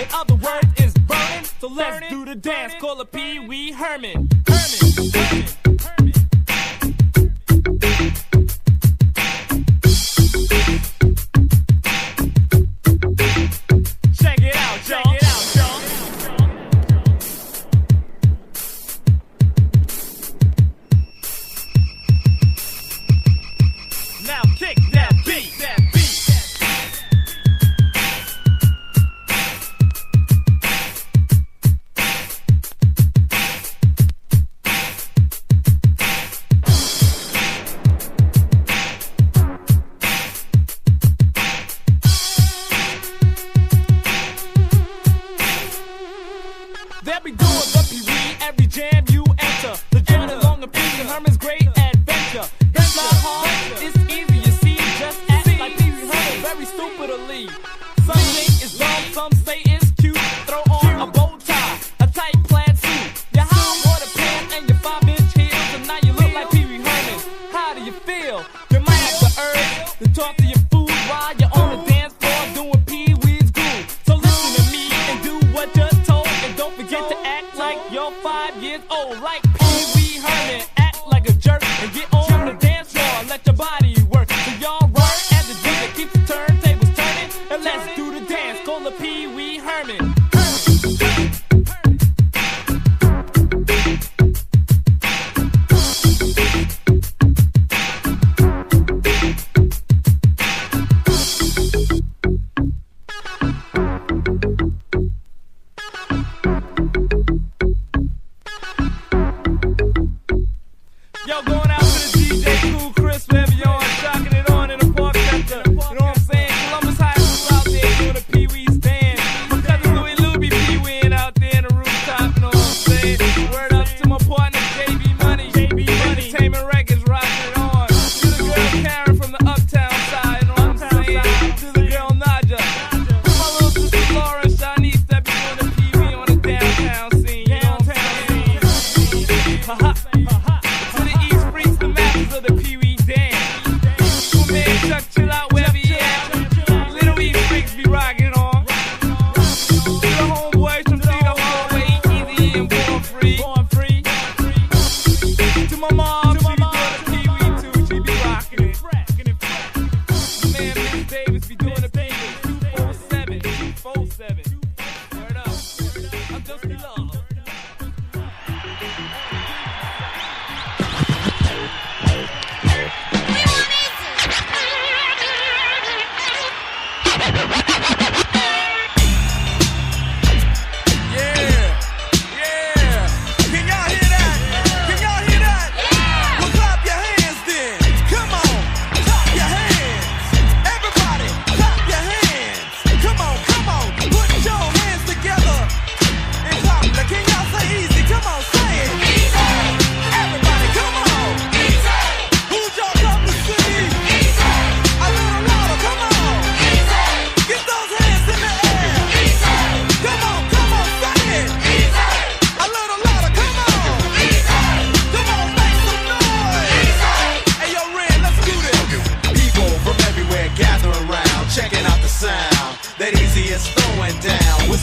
In other words, it's burning. So let's do the dance called the Pee Wee Herman. Check it out, y'all. Now kick that beat. They'll be doing the Pee Wee every jam you enter. The journey along the Pee Wee Herman's great adventure. It's not hard, it's easy, you see. Just act like Pee Wee Herman, very stupidly. Some think it's dumb, some say it's cute. Throw on a bow tie, a tight plaid suit, your high water pants and your 5-inch heels, and now you look like Pee Wee Herman. How do you feel? You might have the urge to talk to your food while you're on the dance floor doing Pee Wee's groove. So listen to me and do what you're told, and don't forget to act like you're 5 years old, like Pee Wee Herman. Act like a jerk and get on the dance floor. Let your body work. So y'all work as the DJ keeps the turntables turning, and let's do the dance called the Pee Wee Herman. Yo, going out to the DJ Cool Chris, wherever you're on, shocking it on in the park center. You know what I'm saying? Columbus High School out there doing a Pee Wee stand. My cousin Louie Lou be Pee Weeing out there in the rooftop, you know what I'm saying? Word up to my partner JB Money. Entertainment Records rocking it on. To the girl Karen from the uptown side, you know what I'm saying? To the girl Naja. To my little sister Laura and Shanice that be doing the Pee Wee on the downtown scene, you know what I'm saying? Ha-ha. Of the Pee Wee dance. Cool man Chuck, chill out wherever you at. Little East freaks be rocking on. To the homeboys from Cedar Hallway, Easy and Born Free. To my mom, she be doing the Pee Wee too. She be rocking it. Man, Miss Davis be doing the Pee Wee 247. Word up. I'm just in love. Everybody, clap your hands.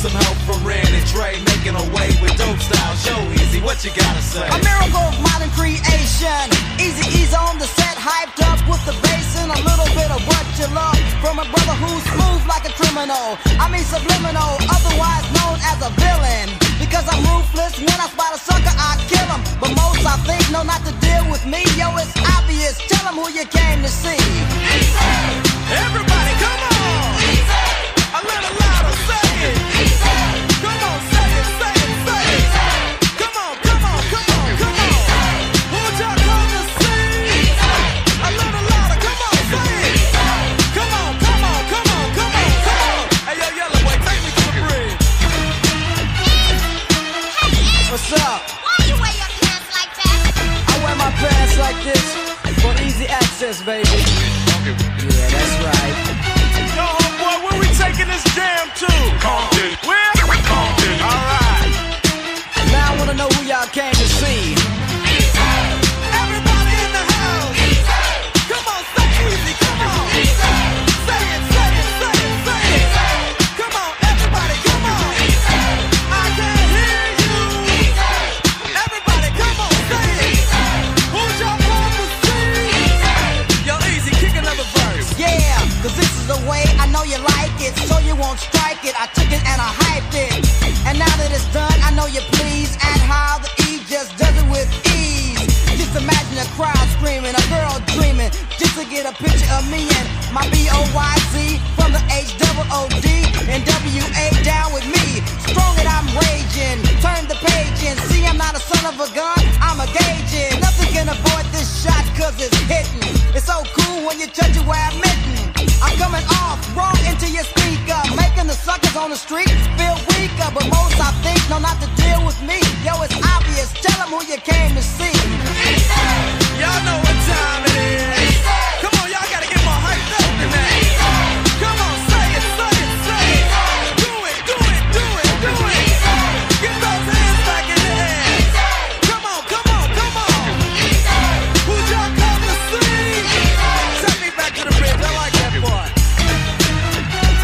some help from Ran and Trey, making away with dope style. Show Easy, what you gotta say? A miracle of modern creation. Eazy-E's on the set, hyped up with the bass and a little bit of what you love from a brother who's smooth like a criminal. I mean subliminal, otherwise known as a villain. Because I'm ruthless, when I spot a sucker, I kill him. But most I think know not to deal with me. Yo, it's obvious. Tell them who you came to see. Everybody, come on! A little louder, say it! Come on, say it, say it, say it! Come on, come on, come on, come on! Who'd y'all come to see? A little louder, come on, say it! Come on, come on, come on, come on, come on! Hey, yo, Yellow Boy, take me to the bridge! What's up? Why you wear your pants like that? I wear my pants like this for easy access, baby. Yeah, that's right. Yo, homeboy, where we taking this jam to? Compton. Where? Compton. Alright. Now I wanna know who y'all came to see. Everybody in the house. Come on, say easy, come on. Say it, say it, say it, say it. Come on, everybody, come on. I can't hear you. Everybody, come on, say it. Who's y'all come to see? Yo, Easy, kick another verse. Yeah, cause this is the way I know you like it, so you won't strike it. I took it and I hyped it. And now that it's done, I know you're pleased at how the E just does it with ease. Just imagine a crowd screaming, a girl dreaming, just to get a picture of me and my B-O-Y-Z from the H-double-O-D and W-A down with me. Strong and I'm raging, turn the page and see I'm not a son of a gun, I'm a gauging. Nothing can avoid this shot cause it's hitting. It's so cool when you touch it where I'm hitting. I'm coming off wrong into your speaker, making the suckers on the street feel weaker. But most I think know not to deal with me. Yo, it's obvious, tell them who you came to see. Y'all know what time it is. Come on, y'all gotta get more hyped up than that. Come on, say it, say it, say it. Do it, do it, do it, do it. Get those hands back in the air. Come on, come on, come on. Who'd y'all come to see? Take me back to the bridge, I like that part.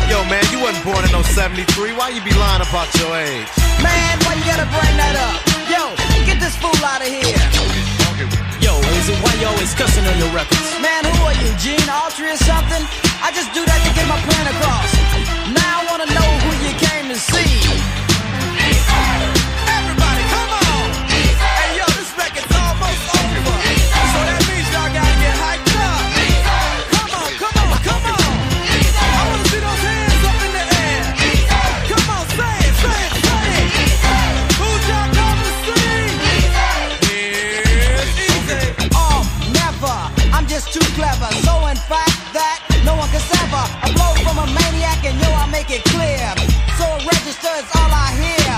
Yo, man, you wasn't born in no 73. Why you be lying about your age? Man, why you gotta bring that up? Yo, get this fool out of here. Yo, Easy, why you always cussing on your records? Man, who are you, Gene Autry or something? I just do that to get my point across. Now I wanna know who you came to see. Everybody, come on. Hey, yo, this record's almost over. So that means y'all gotta get hyped up. Come on, come on, come on. I wanna see those hands up in the air. Come on, say it, say it, say it. Who'd y'all come to see? Here's Easy. Oh, never. I'm just too clever. So in fact that no one can sever a blow from a maniac, and yo, I make it clear. So a register is all I hear.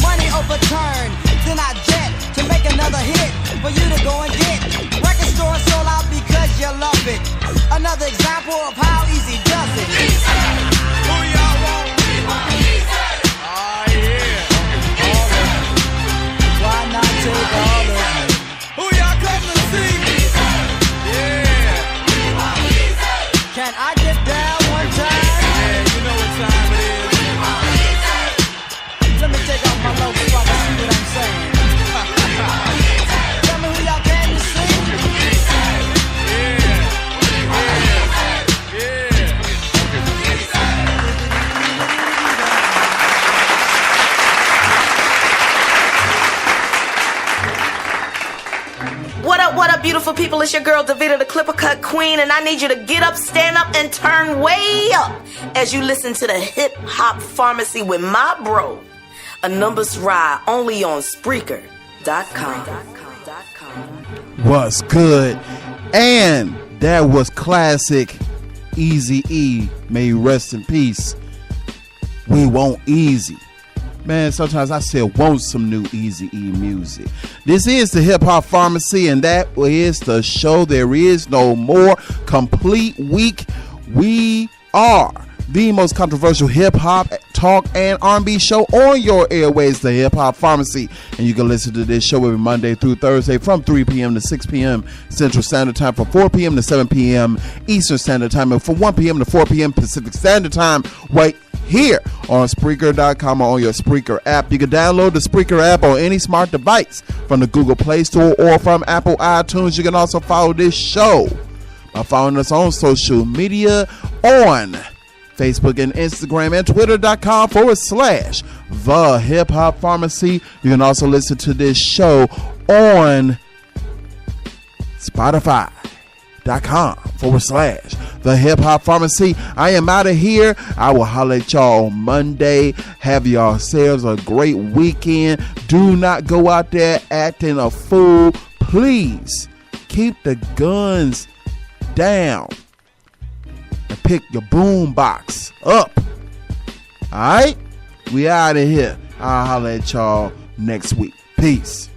Money overturned, then I jet to make another hit for you to go and get. Record store sold out because you love it. Another example of how easy does it. Who y'all want? Oh, yeah. All of it. Why not take all of it? Who y'all come to see? Yeah. Can I get down one time? Yeah, you know what time it is. Let me take off my logo so I can see what I'm saying. Tell me who y'all came to see. What up, beautiful people? It's your girl, Davida, the Clipper Cut Queen, and I need you to get up, stand up, and turn way up as you listen to the Hip Hop Pharmacy with my bro, A Numbers Ride, only on Spreaker.com. What's good? And that was classic Eazy-E. May you rest in peace. We want Easy. Man, sometimes I still want some new Eazy-E music. This is the Hip Hop Pharmacy, and that is the show. There is no more. Complete week. We are the most controversial hip hop, talk, and R&B show on your airways, the Hip Hop Pharmacy. And you can listen to this show every Monday through Thursday from 3 p.m. to 6 p.m. Central Standard Time, from 4 p.m. to 7 p.m. Eastern Standard Time, and from 1 p.m. to 4 p.m. Pacific Standard Time, right here on Spreaker.com or on your Spreaker app. You can download the Spreaker app on any smart device from the Google Play Store or from Apple iTunes. You can also follow this show by following us on social media on Facebook and Instagram and Twitter.com/The Hip Hop Pharmacy. You can also listen to this show on Spotify.com/The Hip Hop Pharmacy. I am out of here. I will holler at y'all on Monday. Have yourselves a great weekend. Do not go out there acting a fool. Please keep the guns down and pick your boom box up. Alright? We out of here. I'll holler at y'all next week. Peace.